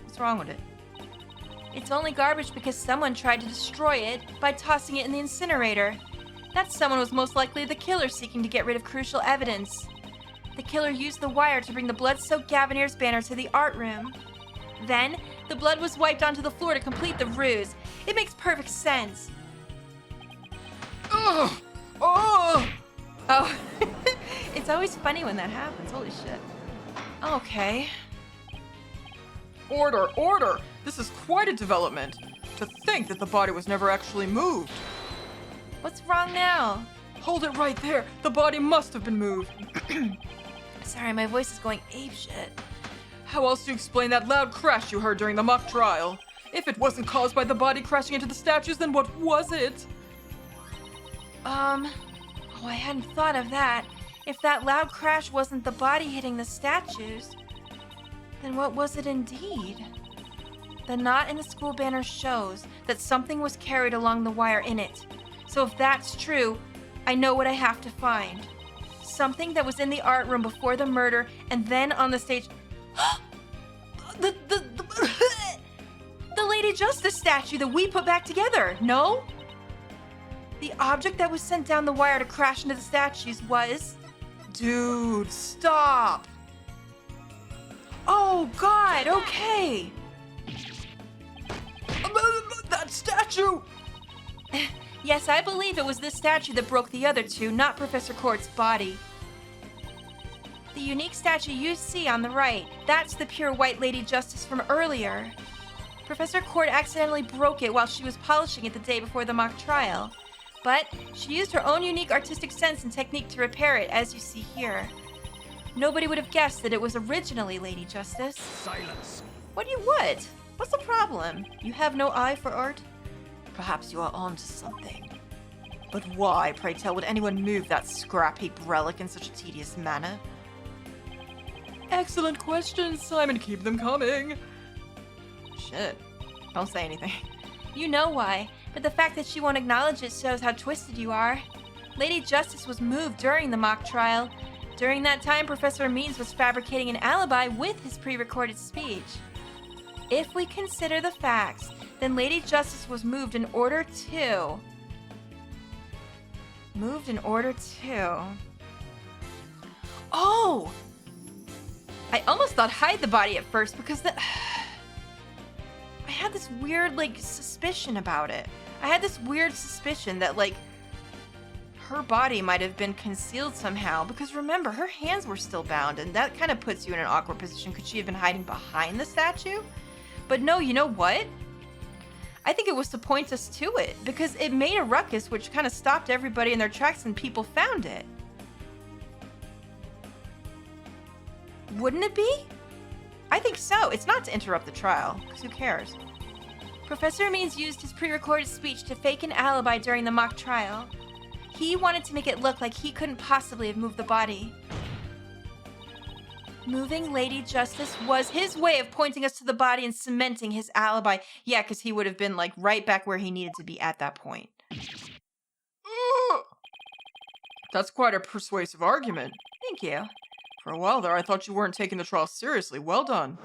What's wrong with it? It's only garbage because someone tried to destroy it by tossing it in the incinerator. That someone was most likely the killer seeking to get rid of crucial evidence. The killer used the wire to bring the blood-soaked Gaviniers banner to the art room. Then, the blood was wiped onto the floor to complete the ruse. It makes perfect sense. Ugh! Oh! Oh, it's always funny when that happens. Holy shit. Okay. Order, order! This is quite a development. To think that the body was never actually moved. What's wrong now? Hold it right there. The body must have been moved. Sorry, my voice is going apeshit. How else do you explain that loud crash you heard during the mock trial? If it wasn't caused by the body crashing into the statues, then what was it? Oh, I hadn't thought of that. If that loud crash wasn't the body hitting the statues, then what was it indeed? The knot in the school banner shows that something was carried along the wire in it. So if that's true, I know what I have to find. Something that was in the art room before the murder and then on the stage. The Lady Justice statue that we put back together, no? The object that was sent down the wire to crash into the statues was... Dude, stop! Oh, God, okay. That statue! Yes, I believe it was this statue that broke the other two, not Professor Court's body. The unique statue you see on the right, that's the pure white Lady Justice from earlier. Professor Court accidentally broke it while she was polishing it the day before the mock trial. But she used her own unique artistic sense and technique to repair it, as you see here. Nobody would have guessed that it was originally Lady Justice. Silence. What you would? What's the problem? You have no eye for art? Perhaps you are onto something. But why, pray tell, would anyone move that scrap heap relic in such a tedious manner? Excellent questions, Simon. Keep them coming. Shit. Don't say anything. You know why, but the fact that she won't acknowledge it shows how twisted you are. Lady Justice was moved during the mock trial. During that time, Professor Means was fabricating an alibi with his pre-recorded speech. If we consider the facts, Then Lady Justice was moved in order to... Oh! I almost thought hide the body at first because I had this weird, like, suspicion about it. I had this weird suspicion that, like, her body might have been concealed somehow, because remember, her hands were still bound, and that kind of puts you in an awkward position. Could she have been hiding behind the statue? But no, you know what? I think it was to point us to it, because it made a ruckus which kind of stopped everybody in their tracks and people found it. Wouldn't it be? I think so. It's not to interrupt the trial, because who cares? Professor Means used his pre-recorded speech to fake an alibi during the mock trial. He wanted to make it look like he couldn't possibly have moved the body. Moving Lady Justice was his way of pointing us to the body and cementing his alibi. Yeah, because he would have been, like, right back where he needed to be at that point. That's quite a persuasive argument. Thank you. For a while there, I thought you weren't taking the trial seriously. Well done.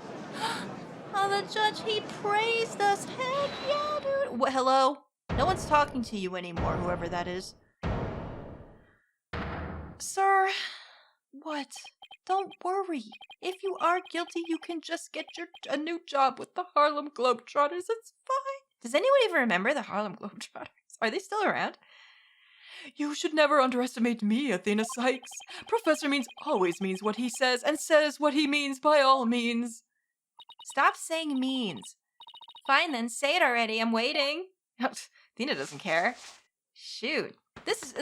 Oh, the judge, he praised us. Heck yeah, dude. What, hello? No one's talking to you anymore, whoever that is. Sir, what? Don't worry. If you are guilty, you can just get a new job with the Harlem Globetrotters. It's fine. Does anyone even remember the Harlem Globetrotters? Are they still around? You should never underestimate me, Athena Sykes. Professor Means always means what he says, and says what he means by all means. Stop saying means. Fine then, say it already. I'm waiting. Athena doesn't care. Shoot. This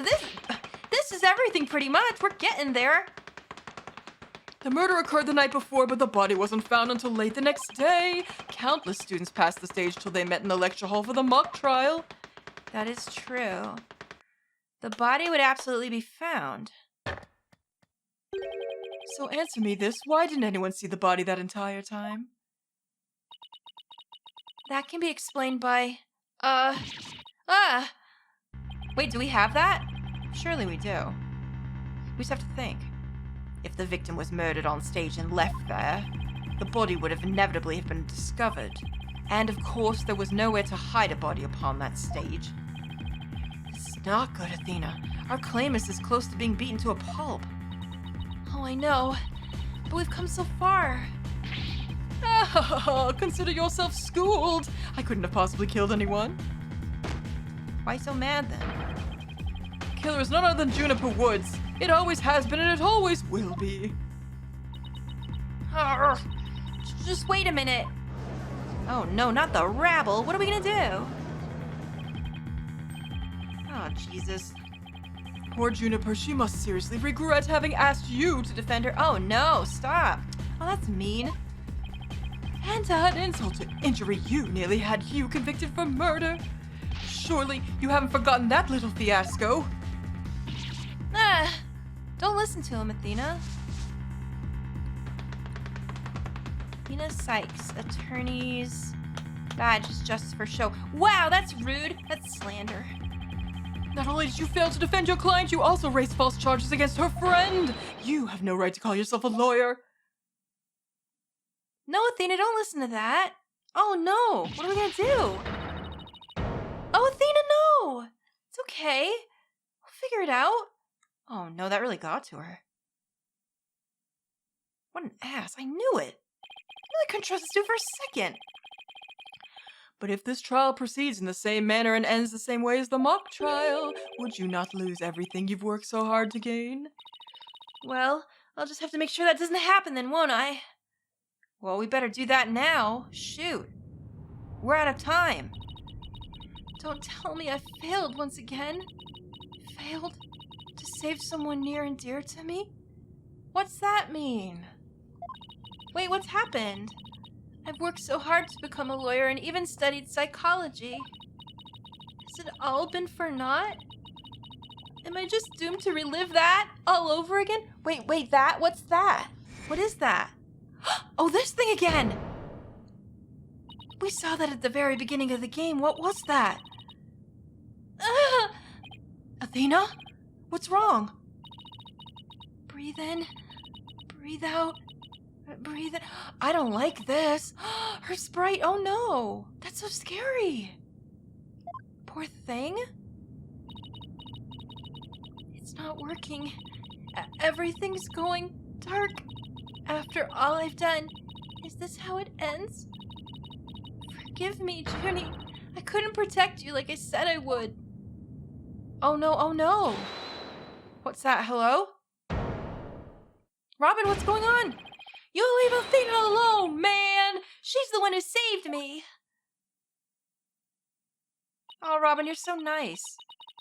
is everything pretty much. We're getting there. The murder occurred the night before, but the body wasn't found until late the next day. Countless students passed the stage till they met in the lecture hall for the mock trial. That is true. The body would absolutely be found. So answer me this, why didn't anyone see the body that entire time? That can be explained by, Wait, do we have that? Surely we do. We just have to think. If the victim was murdered on stage and left there, the body would have inevitably have been discovered. And of course, there was nowhere to hide a body upon that stage. This is not good, Athena. Our claim is as close to being beaten to a pulp. Oh, I know. But we've come so far. Consider yourself schooled. I couldn't have possibly killed anyone. Why so mad then? Killer is none other than Juniper Woods. It always has been and it always will be. Just wait a minute. Oh no, not the rabble. What are we gonna do? Oh, Jesus. Poor Juniper, she must seriously regret having asked you to Defend her. Oh no, stop. Oh, that's mean. And to add insult to injury, you nearly had you convicted for murder. Surely you haven't forgotten that little fiasco. Don't listen to him, Athena. Athena Sykes, attorneys, badges just for show. Wow, that's rude. That's slander. Not only did you fail to defend your client, you also raised false charges against her friend. You have no right to call yourself a lawyer. No, Athena, don't listen to that. Oh no, what are we gonna do? Oh, Athena, no! It's okay. We'll figure it out. Oh no, that really got to her. What an ass. I knew it. I couldn't trust this dude for a second. But if this trial proceeds in the same manner and ends the same way as the mock trial, would you not lose everything you've worked so hard to gain? Well, I'll just have to make sure that doesn't happen then, won't I? Well, we better do that now. Shoot. We're out of time. Don't tell me I failed once again. Failed to save someone near and dear to me? What's that mean? Wait, what's happened? I've worked so hard to become a lawyer and even studied psychology. Has it all been for naught? Am I just doomed to relive that all over again? Wait, that? What's that? What is that? Oh, this thing again! We saw that at the very beginning of the game. What was that? Athena? What's wrong? Breathe in, breathe out. Breathe in. I don't like this. Her sprite, oh no. That's so scary. Poor thing. It's not working. Everything's going dark. After all I've done, is this how it ends? Forgive me, Junie. I couldn't protect you like I said I would. Oh no, oh no. What's that, hello? Robin, what's going on? You leave Athena alone, man! She's the one who saved me! Oh, Robin, you're so nice.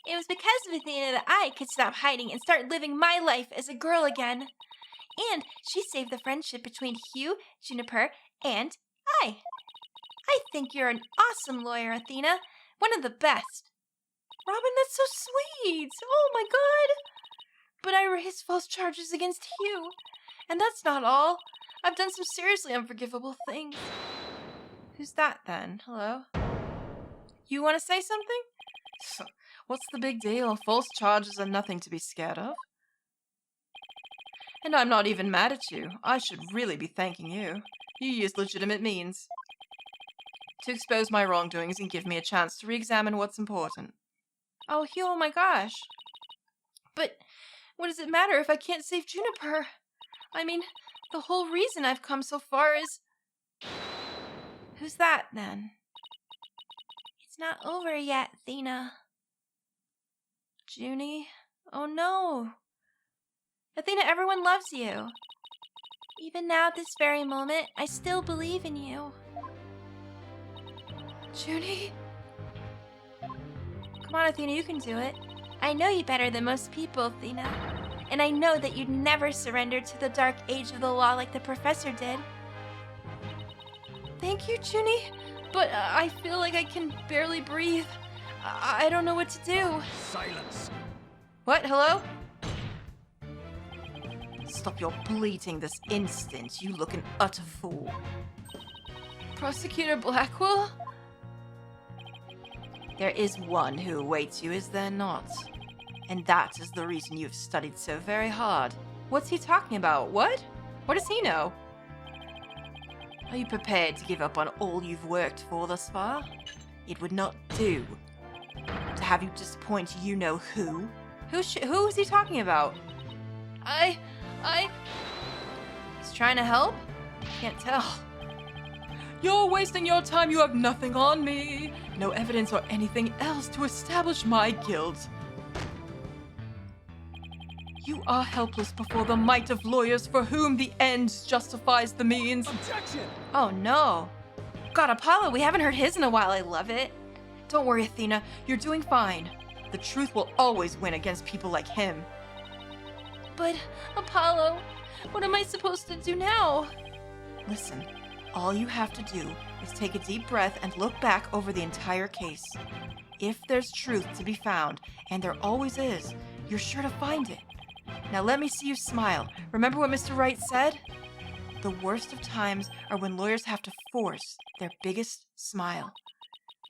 It was because of Athena that I could stop hiding and start living my life as a girl again. And she saved the friendship between Hugh, Juniper, and I. I think you're an awesome lawyer, Athena. One of the best. Robin, that's so sweet. Oh my god. But I raised false charges against Hugh. And that's not all. I've done some seriously unforgivable things. Who's that then? Hello? You want to say something? What's the big deal? False charges are nothing to be scared of. And I'm not even mad at you. I should really be thanking you. You used legitimate means to expose my wrongdoings and give me a chance to re-examine what's important. Oh, Hugh, oh my gosh. But what does it matter if I can't save Juniper? I mean, the whole reason I've come so far is... Who's that, then? It's not over yet, Athena. Junie? Oh no. Athena, everyone loves you. Even now, at this very moment, I still believe in you. Junie? Come on, Athena, you can do it. I know you better than most people, Athena. And I know that you'd never surrender to the dark age of the law like the professor did. Thank you, Junie. But I feel like I can barely breathe. I don't know what to do. Silence. What? Hello? Stop your bleating this instant. You look an utter fool. Prosecutor Blackwell? There is one who awaits you, is there not? And that is the reason you've studied so very hard. What's he talking about? What? What does he know? Are you prepared to give up on all you've worked for thus far? It would not do to have you disappoint you-know-who. Who is he talking about? He's trying to help? Can't tell. You're wasting your time. You have nothing on me. No evidence or anything else to establish my guilt. You are helpless before the might of lawyers for whom the end justifies the means. Objection! Oh no. God, Apollo, we haven't heard his in a while. I love it. Don't worry, Athena. You're doing fine. The truth will always win against people like him. But, Apollo, what am I supposed to do now? Listen, all you have to do is take a deep breath and look back over the entire case. If there's truth to be found, and there always is, you're sure to find it. Now let me see you smile. Remember what Mr. Wright said? The worst of times are when lawyers have to force their biggest smile.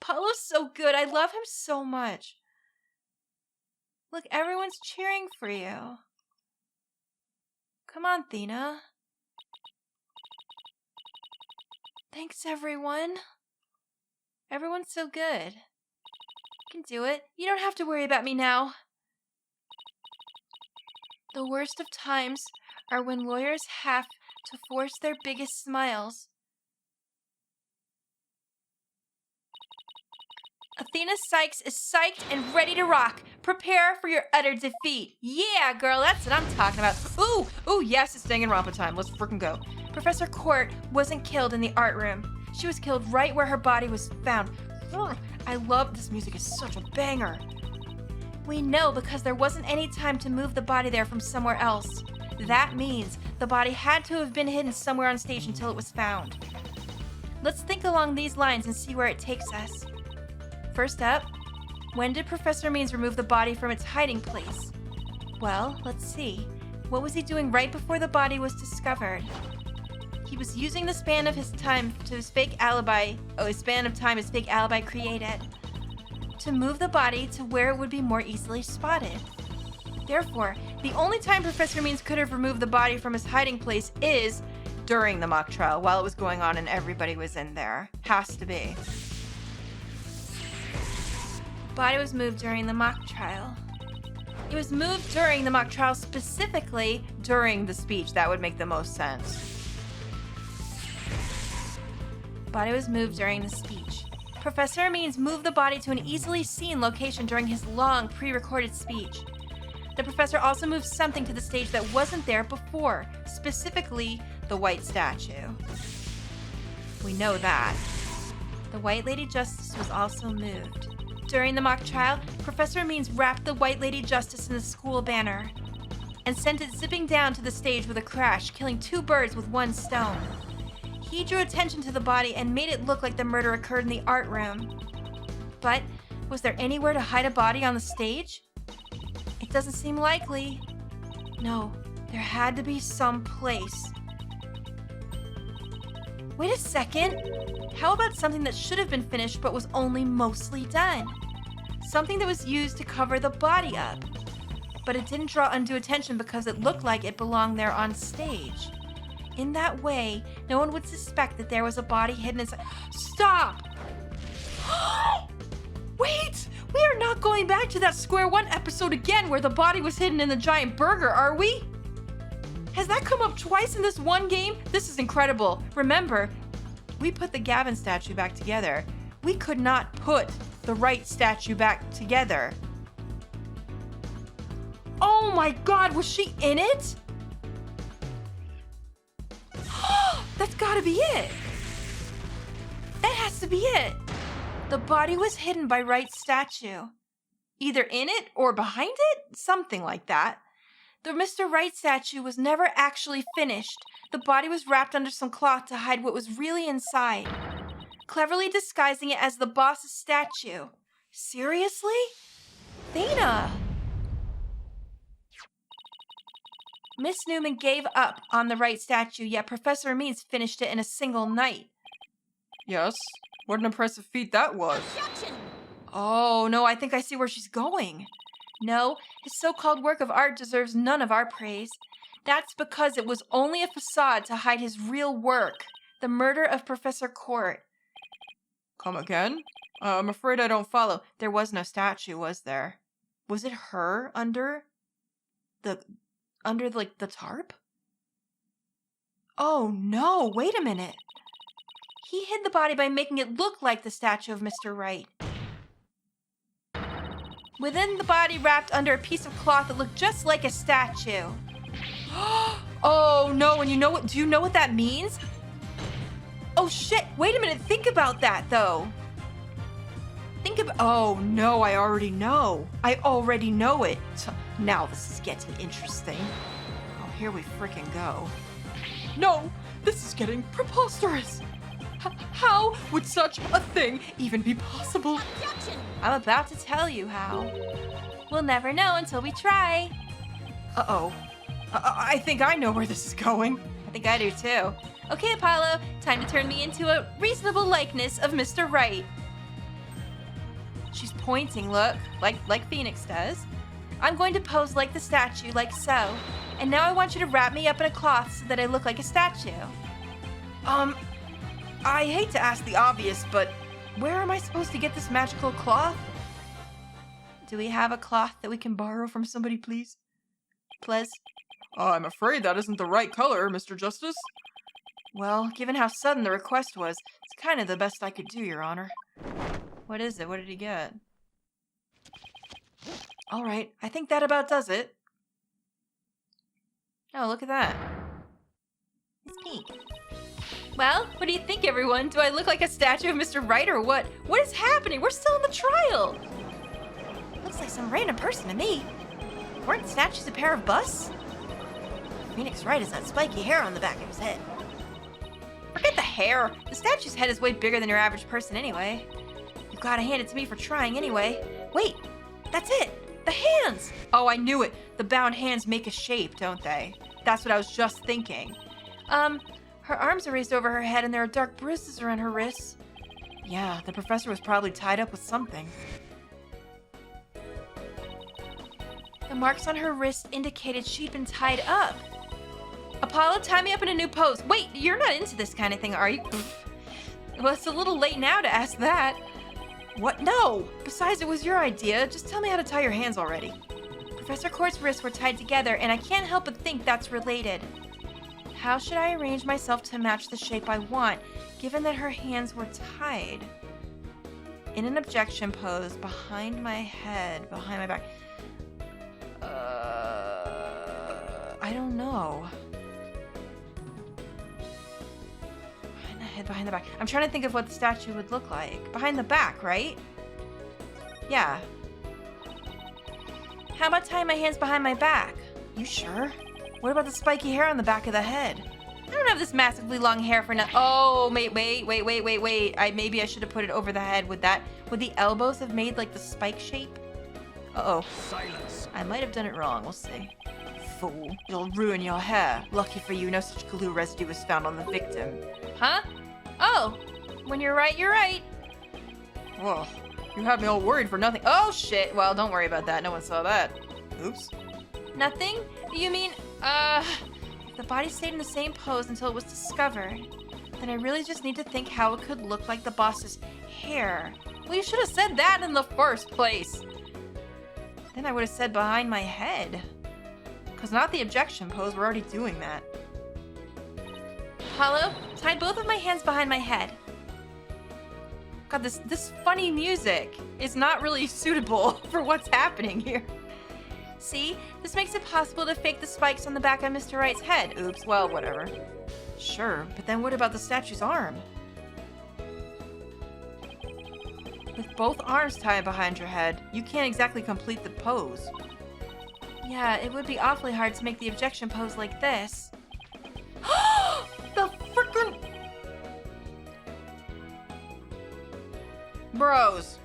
Apollo's so good. I love him so much. Look, everyone's cheering for you. Come on, Athena. Thanks, everyone. Everyone's so good. You can do it. You don't have to worry about me now. The worst of times are when lawyers have to force their biggest smiles. Athena Sykes is psyched and ready to rock. Prepare for your utter defeat. Yeah, girl, that's what I'm talking about. Ooh, yes, it's Danganronpa time. Let's frickin' go. Professor Court wasn't killed in the art room. She was killed right where her body was found. I love this music. It's such a banger. We know because there wasn't any time to move the body there from somewhere else. That means the body had to have been hidden somewhere on stage until it was found. Let's think along these lines and see where it takes us. First up, when did Professor Means remove the body from its hiding place? Well, let's see. What was he doing right before the body was discovered? He was using the span of his time to his fake alibi. His span of time his fake alibi created to move the body to where it would be more easily spotted. Therefore, the only time Professor Means could have removed the body from his hiding place is during the mock trial while it was going on and everybody was in there. Has to be. The body was moved during the mock trial. It was moved during the mock trial, specifically during the speech. That would make the most sense. The body was moved during the speech. Professor Amines moved the body to an easily seen location during his long pre-recorded speech. The professor also moved something to the stage that wasn't there before, specifically the white statue. We know that. The White Lady Justice was also moved. During the mock trial, Professor Amines wrapped the White Lady Justice in the school banner and sent it zipping down to the stage with a crash, killing 2 birds with 1 stone. He drew attention to the body and made it look like the murder occurred in the art room. But was there anywhere to hide a body on the stage? It doesn't seem likely. No, there had to be some place. Wait a second. How about something that should have been finished but was only mostly done? Something that was used to cover the body up. But it didn't draw undue attention because it looked like it belonged there on stage. In that way, no one would suspect that there was a body hidden inside. Stop! Wait! We are not going back to that Square One episode again where the body was hidden in the giant burger, are we? Has that come up twice in this one game? This is incredible. Remember, we put the Gavin statue back together. We could not put the Wright statue back together. Oh my god, was she in it? That's gotta be it. That has to be it. The body was hidden by Wright's statue. Either in it or behind it? Something like that. The Mr. Wright statue was never actually finished. The body was wrapped under some cloth to hide what was really inside, cleverly disguising it as the boss's statue. Seriously? Athena! Miss Newman gave up on the Wright statue, yet Professor Amines finished it in a single night. Yes? What an impressive feat that was. Oh, no, I think I see where she's going. No, his so-called work of art deserves none of our praise. That's because it was only a facade to hide his real work, the murder of Professor Court. Come again? I'm afraid I don't follow. There was no statue, was there? Was it her under the tarp? Oh no, wait a minute. He hid the body by making it look like the statue of Mr. Wright. Within the body wrapped under a piece of cloth that looked just like a statue. Oh no, and do you know what that means? Oh shit, wait a minute, think about that though. Oh no, I already know it. Now this is getting interesting. Oh, here we frickin' go. No, this is getting preposterous. How would such a thing even be possible? I'm about to tell you how. We'll never know until we try. Uh-oh. I think I know where this is going. I think I do too. Okay, Apollo, time to turn me into a reasonable likeness of Mr. Wright. She's pointing, look, like Phoenix does. I'm going to pose like the statue, like so. And now I want you to wrap me up in a cloth so that I look like a statue. I hate to ask the obvious, but where am I supposed to get this magical cloth? Do we have a cloth that we can borrow from somebody, please? Please? I'm afraid that isn't the right color, Mr. Justice. Well, given how sudden the request was, it's kind of the best I could do, Your Honor. What is it? What did he get? All right, I think that about does it. Oh, look at that. It's pink. Well, what do you think, everyone? Do I look like a statue of Mr. Wright or what? What is happening? We're still in the trial. Looks like some random person to me. Weren't statues a pair of busts? Phoenix Wright has that spiky hair on the back of his head. Forget the hair. The statue's head is way bigger than your average person anyway. You've got to hand it to me for trying anyway. Wait, that's it. The hands. Oh, I knew it. The bound hands make a shape, don't they? That's what I was just thinking. Her arms are raised over her head and there are dark bruises around her wrists. Yeah, the professor was probably tied up with something. The marks on her wrist indicated she'd been tied up. Apollo, tie me up in a new pose. Wait, you're not into this kind of thing, are you? Well, it's a little late now to ask that. What? No! Besides, it was your idea. Just tell me how to tie your hands already. Professor Court's wrists were tied together, and I can't help but think that's related. How should I arrange myself to match the shape I want, given that her hands were tied? In an objection pose, behind my head, behind my back. I don't know. Behind the head, behind the back. I'm trying to think of what the statue would look like. Behind the back, right? Yeah. How about tying my hands behind my back? You sure? What about the spiky hair on the back of the head? I don't have this massively long hair for nothing. Oh, wait. Maybe I should have put it over the head. Would the elbows have made like the spike shape? Uh-oh. Silence. I might have done it wrong. We'll see. Fool. You'll ruin your hair. Lucky for you, no such glue residue was found on the victim. Huh? Oh. When you're right, you're right. Whoa, you had me all worried for nothing. Oh, shit. Well, don't worry about that. No one saw that. Oops. Nothing? You mean, if the body stayed in the same pose until it was discovered, then I really just need to think how it could look like the boss's hair. Well, you should have said that in the first place. Then I would have said behind my head. Because not the objection pose, we're already doing that. Apollo, tie both of my hands behind my head. God, this funny music is not really suitable for what's happening here. See? This makes it possible to fake the spikes on the back of Mr. Wright's head. Oops, well, whatever. Sure, but then what about the statue's arm? With both arms tied behind your head, you can't exactly complete the pose. Yeah, it would be awfully hard to make the objection pose like this. The frickin'... Bros.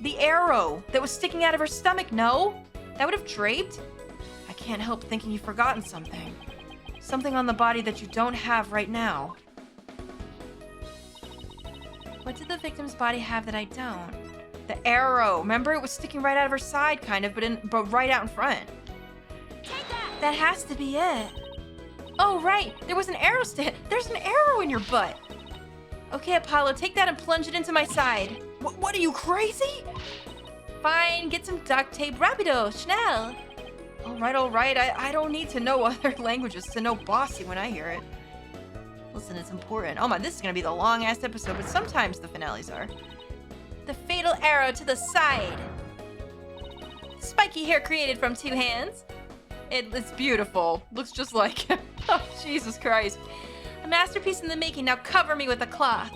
The arrow that was sticking out of her stomach, no? That would have draped? I can't help thinking you've forgotten something. Something on the body that you don't have right now. What did the victim's body have that I don't? The arrow. Remember, it was sticking right out of her side, kind of, but right out in front. That has to be it. Oh, right. There was an arrow There's an arrow in your butt. Okay, Apollo, take that and plunge it into my side. What are you, crazy? Fine, get some duct tape. Rapido, schnell. All right. I don't need to know other languages to know bossy when I hear it. Listen, it's important. Oh my, this is gonna be the long-ass episode, but sometimes the finales are. The fatal arrow to the side. Spiky hair created from two hands. It's beautiful. Looks just like... Oh, Jesus Christ. A masterpiece in the making. Now cover me with a cloth.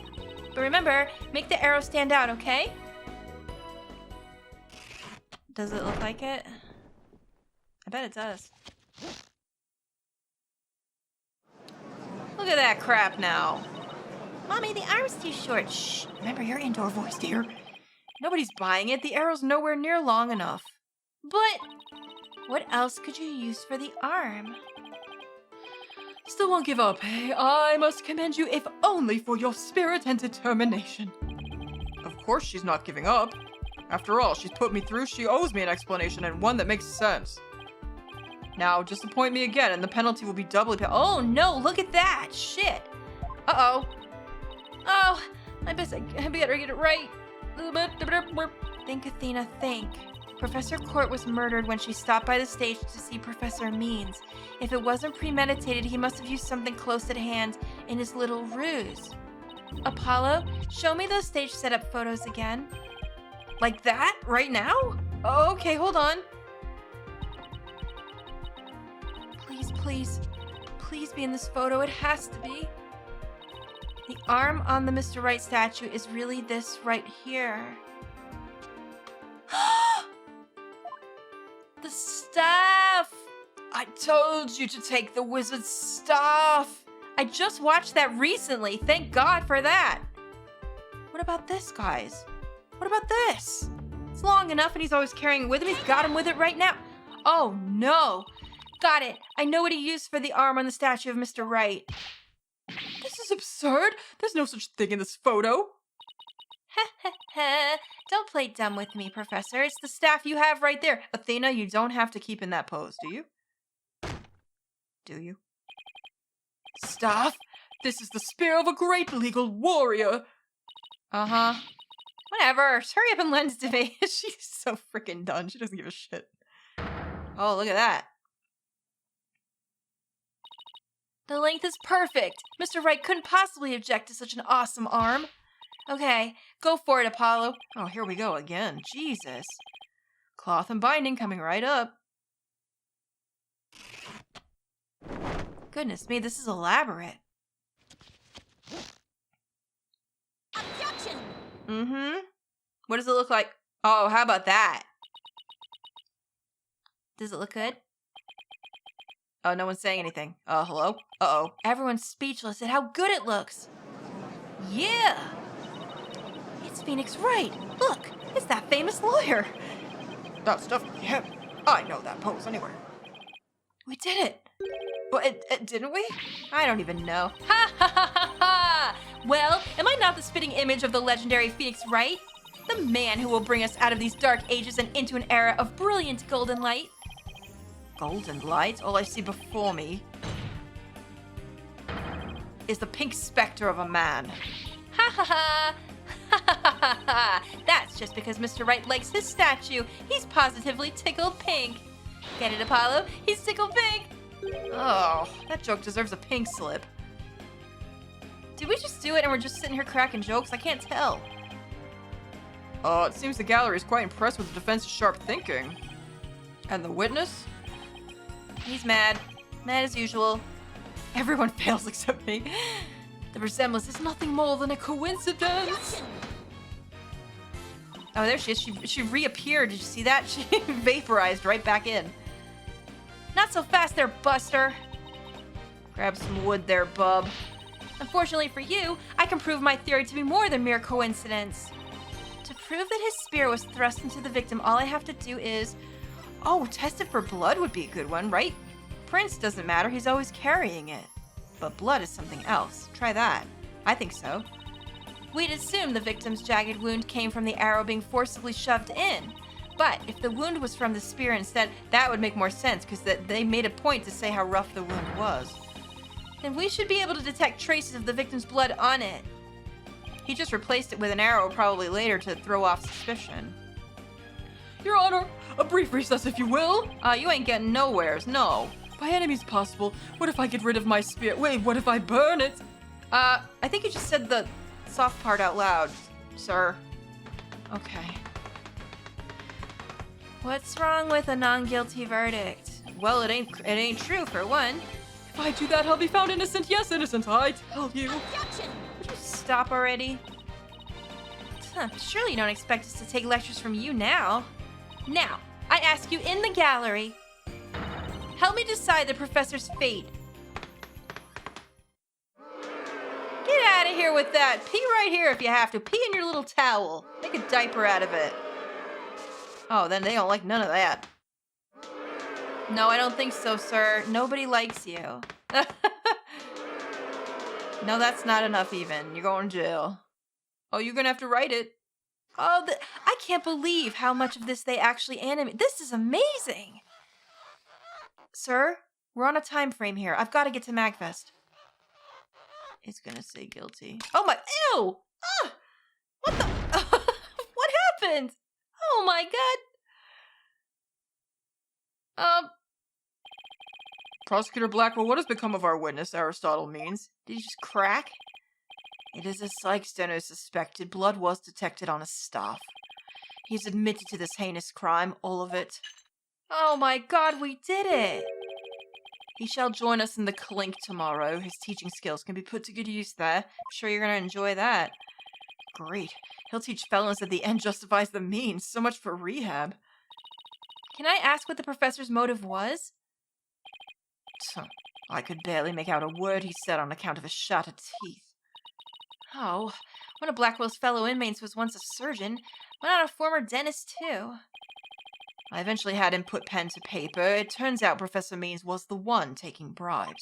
But remember, make the arrow stand out, okay? Does it look like it? I bet it does. Look at that crap now. Mommy, the arm's too short. Shh. Remember your indoor voice, dear. Nobody's buying it. The arrow's nowhere near long enough. But what else could you use for the arm? Still won't give up, eh? I must commend you, if only for your spirit and determination. Of course she's not giving up. After all, she's put me through. She owes me an explanation, and one that makes sense. Now, disappoint me again, and the penalty will be doubly Oh no, look at that! Shit! Uh-oh. Oh, I better get it right. Think, Athena, think. Professor Court was murdered when she stopped by the stage to see Professor Means. If it wasn't premeditated, he must have used something close at hand in his little ruse. Apollo, show me those stage setup photos again. Like that? Right now? Oh, okay, hold on. Please be in this photo. It has to be. The arm on the Mr. Wright statue is really this right here. The staff! I told you to take the wizard's staff. I just watched that recently. Thank God for that. What about this, guys? What about this? It's long enough and he's always carrying it with him. He's got him with it right now. Oh, no. Got it. I know what he used for the arm on the statue of Mr. Wright. This is absurd. There's no such thing in this photo. Don't play dumb with me, Professor. It's the staff you have right there. Athena, you don't have to keep in that pose, do you? Do you? Staff, this is the spear of a great legal warrior. Uh-huh. Whatever. Just hurry up and lend it to me. She's so freaking done. She doesn't give a shit. Oh, look at that. The length is perfect. Mr. Wright couldn't possibly object to such an awesome arm. Okay, go for it, Apollo. Oh, here we go again. Jesus. Cloth and binding coming right up. Goodness me, this is elaborate. Objection! Mm-hmm. What does it look like? Oh, how about that? Does it look good? Oh, no one's saying anything. Hello? Uh-oh. Everyone's speechless at how good it looks. Yeah! It's Phoenix Wright. Look, it's that famous lawyer. That's definitely him. I know that pose anywhere. We did it. But didn't we? I don't even know. Ha ha ha ha ha! Well, am I not the spitting image of the legendary Phoenix Wright? The man who will bring us out of these dark ages and into an era of brilliant golden light. Golden light? All I see before me is the pink specter of a man. Ha ha ha! Ha ha ha ha! That's just because Mr. Wright likes his statue. He's positively tickled pink. Get it, Apollo? He's tickled pink. Oh, that joke deserves a pink slip. Did we just do it and we're just sitting here cracking jokes? I can't tell. It seems the gallery is quite impressed with the defense's sharp thinking. And the witness? He's mad. Mad as usual. Everyone fails except me. The resemblance is nothing more than a coincidence. Oh, there she is. She reappeared. Did you see that? She vaporized right back in. Not so fast there, Buster. Grab some wood there, bub. Unfortunately for you, I can prove my theory to be more than mere coincidence. To prove that his spear was thrust into the victim, all I have to do is... Oh, test it for blood would be a good one, right? Prince doesn't matter, he's always carrying it. But blood is something else. Try that. I think so. We'd assume the victim's jagged wound came from the arrow being forcibly shoved in. But if the wound was from the spear instead, that would make more sense, because they made a point to say how rough the wound was. Then we should be able to detect traces of the victim's blood on it. He just replaced it with an arrow probably later to throw off suspicion. Your Honor, a brief recess if you will. You ain't getting nowheres, no. By any means possible, what if I get rid of my spear? Wait, what if I burn it? I think you just said the soft part out loud, sir. Okay. What's wrong with a non-guilty verdict? Well, it ain't true for one. If I do that, I'll be found innocent. Yes, innocent, I tell you. Objection! Would you stop already? Surely you don't expect us to take lectures from you now. Now, I ask you in the gallery, help me decide the professor's fate. Get out of here with that. Pee right here if you have to. Pee in your little towel. Make a diaper out of it. Oh, then they don't like none of that. No, I don't think so, sir. Nobody likes you. No, that's not enough even. You're going to jail. Oh, you're gonna have to write it. Oh, I can't believe how much of this they actually animate. This is amazing. Sir, we're on a time frame here. I've got to get to MagFest. It's gonna say guilty. Oh my, ew! Ah! What the, what happened? Oh my god. Prosecutor Blackwell, what has become of our witness, Aristotle means? Did you just crack? It is as Sykes-Steno suspected. Blood was detected on his staff. He's admitted to this heinous crime, all of it. Oh my god, we did it! He shall join us in the clink tomorrow. His teaching skills can be put to good use there. I'm sure you're going to enjoy that. Great. He'll teach felons that the end justifies the means. So much for rehab. Can I ask what the professor's motive was? I could barely make out a word he said on account of his shattered teeth. Oh, one of Blackwell's fellow inmates was once a surgeon. Why not a former dentist, too? I eventually had him put pen to paper. It turns out Professor Means was the one taking bribes.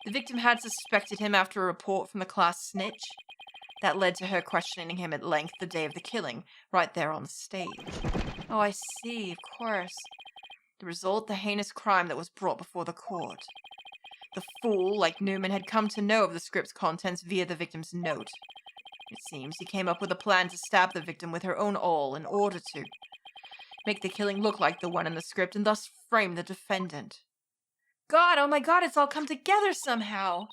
The victim had suspected him after a report from the class snitch. That led to her questioning him at length the day of the killing, right there on the stage. Oh, I see, of course. The result, the heinous crime that was brought before the court. The fool, like Newman, had come to know of the script's contents via the victim's note. It seems he came up with a plan to stab the victim with her own awl in order to make the killing look like the one in the script and thus frame the defendant. God, oh my God, it's all come together somehow.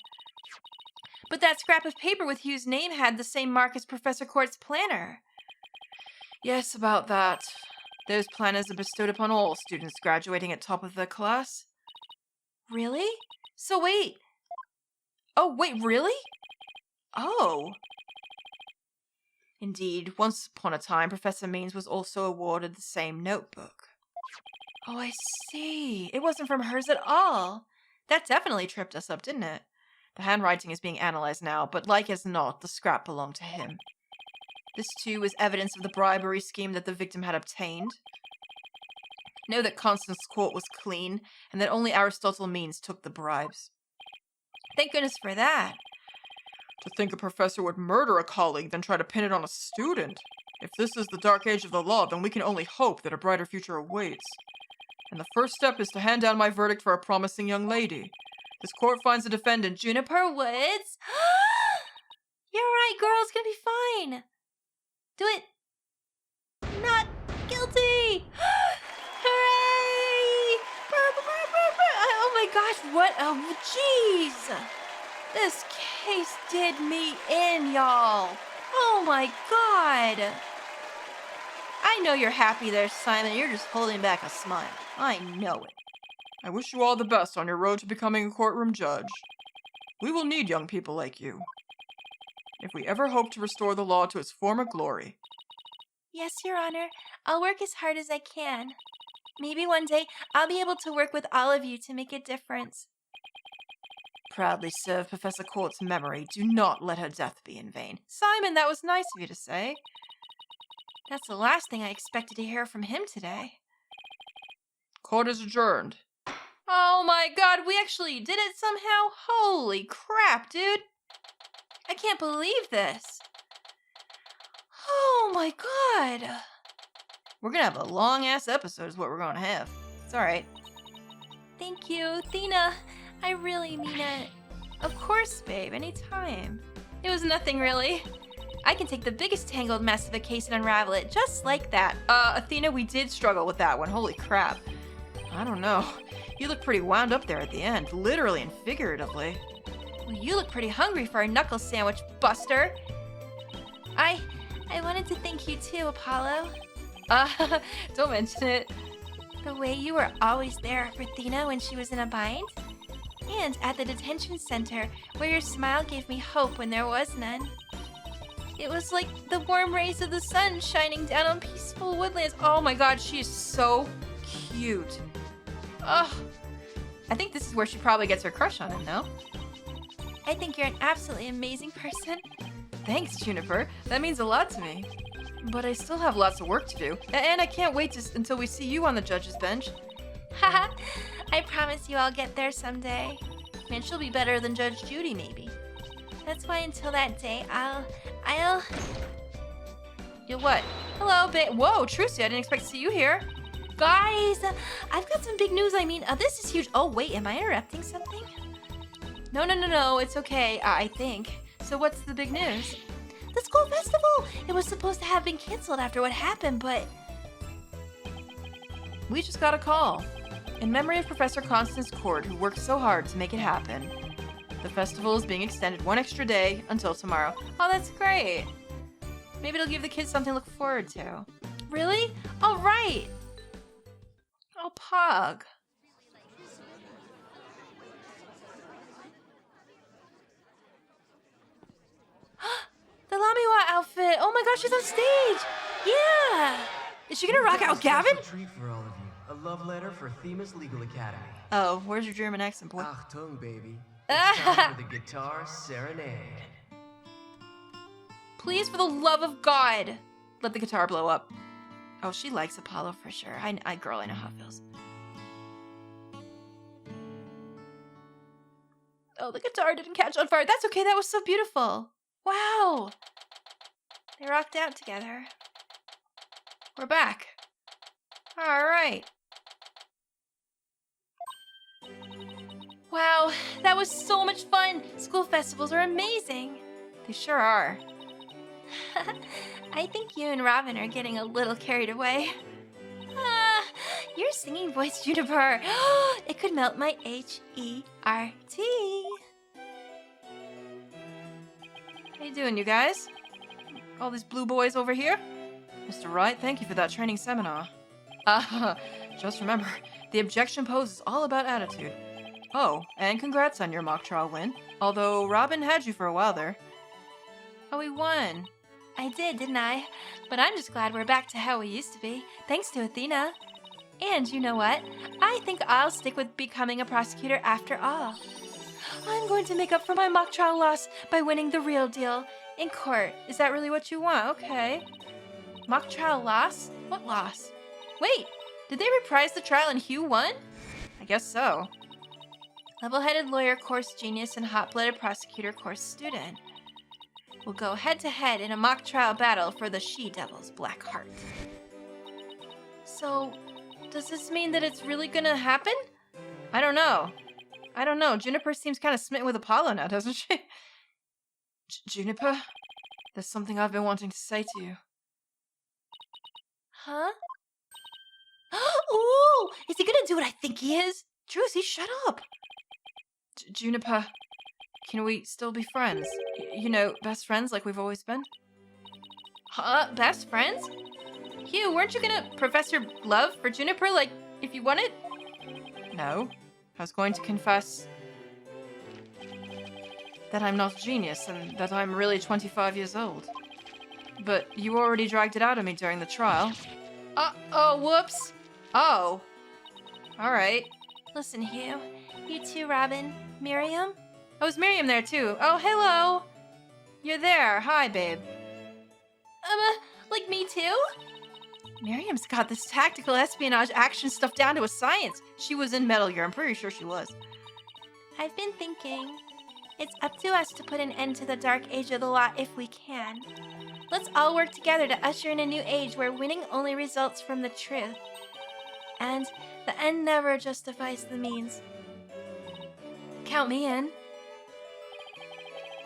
But that scrap of paper with Hugh's name had the same mark as Professor Court's planner. Yes, about that. Those planners are bestowed upon all students graduating at top of their class. Really? So wait. Oh, wait, really? Oh. Indeed, once upon a time, Professor Means was also awarded the same notebook. Oh, I see. It wasn't from hers at all. That definitely tripped us up, didn't it? The handwriting is being analyzed now, but like as not, the scrap belonged to him. This too was evidence of the bribery scheme that the victim had obtained. Know that Constance Court was clean, and that only Aristotle Means took the bribes. Thank goodness for that. To think a professor would murder a colleague, then try to pin it on a student. If this is the dark age of the law, then we can only hope that a brighter future awaits. And the first step is to hand down my verdict for a promising young lady. This court finds the defendant Juniper Woods. You're right, girl. It's gonna be fine. Do it. Not guilty. Hooray! Oh my gosh, what? Oh, jeez. This case did me in, y'all. Oh my God. I know you're happy there, Simon. You're just holding back a smile. I know it. I wish you all the best on your road to becoming a courtroom judge. We will need young people like you, if we ever hope to restore the law to its former glory. Yes, Your Honor. I'll work as hard as I can. Maybe one day I'll be able to work with all of you to make a difference. Proudly serve Professor Court's memory. Do not let her death be in vain. Simon, that was nice of you to say. That's the last thing I expected to hear from him today. Court is adjourned. Oh my God, we actually did it somehow? Holy crap, dude. I can't believe this. Oh my God. We're gonna have a long-ass episode is what we're gonna have. It's alright. Thank you, Athena. I really mean it. Of course, babe, anytime. It was nothing, really. I can take the biggest tangled mess of a case and unravel it just like that. Athena, we did struggle with that one. Holy crap. I don't know. You look pretty wound up there at the end, literally and figuratively. Well, you look pretty hungry for a knuckle sandwich, Buster. I wanted to thank you too, Apollo. Don't mention it. The way you were always there for Athena when she was in a bind. And at the detention center, where your smile gave me hope when there was none. It was like the warm rays of the sun shining down on peaceful woodlands. Oh my God, she is so cute. Ugh. I think this is where she probably gets her crush on him, no? I think you're an absolutely amazing person. Thanks, Juniper. That means a lot to me. But I still have lots of work to do. And I can't wait until we see you on the judge's bench. Haha, I promise you I'll get there someday. And she'll be better than Judge Judy, maybe. That's why until that day, I'll... You'll what? Hello, babe. Whoa, Trucy, I didn't expect to see you here. Guys, I've got some big news. This is huge. Oh, wait, am I interrupting something? No, it's okay, I think. So what's the big news? The school festival! It was supposed to have been canceled after what happened, but... We just got a call. In memory of Professor Constance Court, who worked so hard to make it happen. The festival is being extended one extra day until tomorrow. Oh, that's great. Maybe it'll give the kids something to look forward to. Really? All right. Oh, Pug. The Lamiwa outfit. Oh my gosh, she's on stage. Yeah. Is she gonna rock out Gavin? A treat for all of you. A love letter for Themis Legal Academy. Oh, where's your German accent, boy? Achtung, baby. It's time for the guitar serenade. Please, for the love of God. Let the guitar blow up. Oh, she likes Apollo for sure. I know how it feels. Oh, the guitar didn't catch on fire. That's okay. That was so beautiful. Wow. They rocked out together. We're back. All right. Wow, that was so much fun. School festivals are amazing. They sure are. I think you and Robin are getting a little carried away. Your singing voice, Juniper. It could melt my H-E-R-T. How you doing, you guys? All these blue boys over here? Mr. Wright, thank you for that training seminar. Just remember, the objection pose is all about attitude. Oh, and congrats on your mock trial win. Although Robin had you for a while there. Oh, we won. I did, didn't I? But I'm just glad we're back to how we used to be, thanks to Athena. And you know what? I think I'll stick with becoming a prosecutor after all. I'm going to make up for my mock trial loss by winning the real deal in court. Is that really what you want? Okay. Mock trial loss? What loss? Wait, did they reprise the trial and Hugh won? I guess so. Level-headed lawyer course genius and hot-blooded prosecutor course student will go head-to-head in a mock trial battle for the she-devil's black heart. So, does this mean that it's really gonna happen? I don't know. Juniper seems kind of smitten with Apollo now, doesn't she? Juniper, there's something I've been wanting to say to you. Huh? Ooh! Is he gonna do what I think he is? Druzy, shut up! Juniper, can we still be friends? You know, best friends like we've always been? Huh? Best friends? Hugh, weren't you gonna profess your love for Juniper, like, if you wanted? No. I was going to confess that I'm not a genius and that I'm really 25 years old. But you already dragged it out of me during the trial. Oh, whoops. Oh. Alright. Listen, Hugh. You too, Robin. Miriam? Oh, is Miriam there too? Oh, hello. You're there. Hi, babe. Like me too? Miriam's got this tactical espionage action stuff down to a science. She was in Metal Gear. I'm pretty sure she was. I've been thinking. It's up to us to put an end to the dark age of the law if we can. Let's all work together to usher in a new age where winning only results from the truth. And the end never justifies the means. Count me in.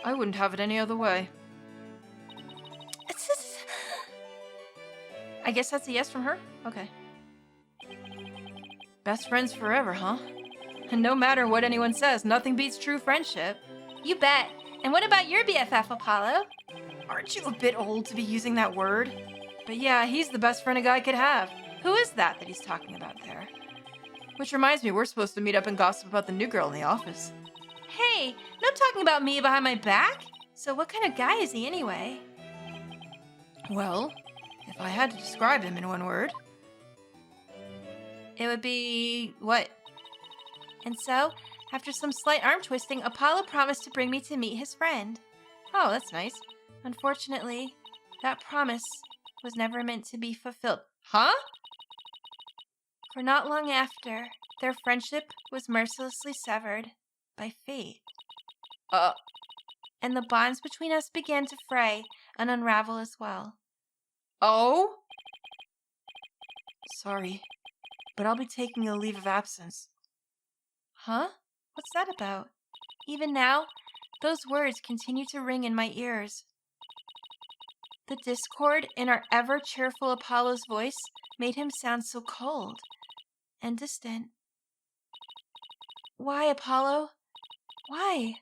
I wouldn't have it any other way. I guess that's a yes from her? Okay. Best friends forever, huh? And no matter what anyone says, nothing beats true friendship. You bet. And what about your BFF, Apollo? Aren't you a bit old to be using that word? But yeah, he's the best friend a guy could have. Who is that he's talking about there? Which reminds me, we're supposed to meet up and gossip about the new girl in the office. Hey, no talking about me behind my back. So what kind of guy is he anyway? Well, if I had to describe him in one word, it would be what? And so, after some slight arm twisting, Apollo promised to bring me to meet his friend. Oh, that's nice. Unfortunately, that promise was never meant to be fulfilled. Huh? For not long after, their friendship was mercilessly severed by fate. And the bonds between us began to fray and unravel as well. Oh? Sorry, but I'll be taking a leave of absence. Huh? What's that about? Even now, those words continue to ring in my ears. The discord in our ever-cheerful Apollo's voice made him sound so cold and distant. Why, Apollo? Why?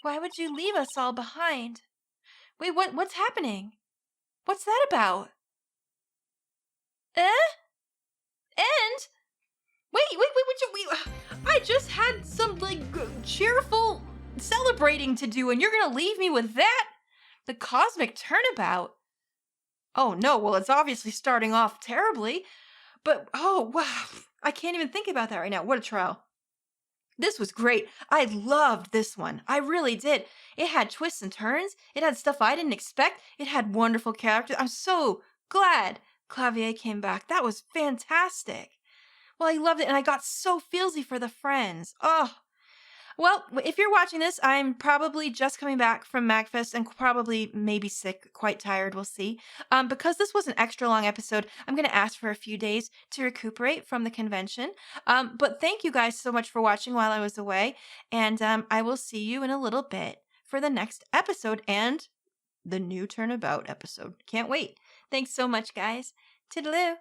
Why would you leave us all behind? Wait, what's happening? What's that about? And? Wait, I just had some, cheerful celebrating to do, and you're gonna leave me with that? The cosmic turnabout. Oh, no, well, it's obviously starting off terribly, but, oh, wow, I can't even think about that right now. What a trial. This was great. I loved this one. I really did. It had twists and turns. It had stuff I didn't expect. It had wonderful characters. I'm so glad Clavier came back. That was fantastic. Well, I loved it, and I got so feelsy for the friends. Oh, Well, if you're watching this, I'm probably just coming back from MagFest and probably maybe sick, quite tired, we'll see. Because this was an extra long episode, I'm going to ask for a few days to recuperate from the convention. But thank you guys so much for watching while I was away, and I will see you in a little bit for the next episode and the new Turnabout episode. Can't wait. Thanks so much, guys. Toodaloo.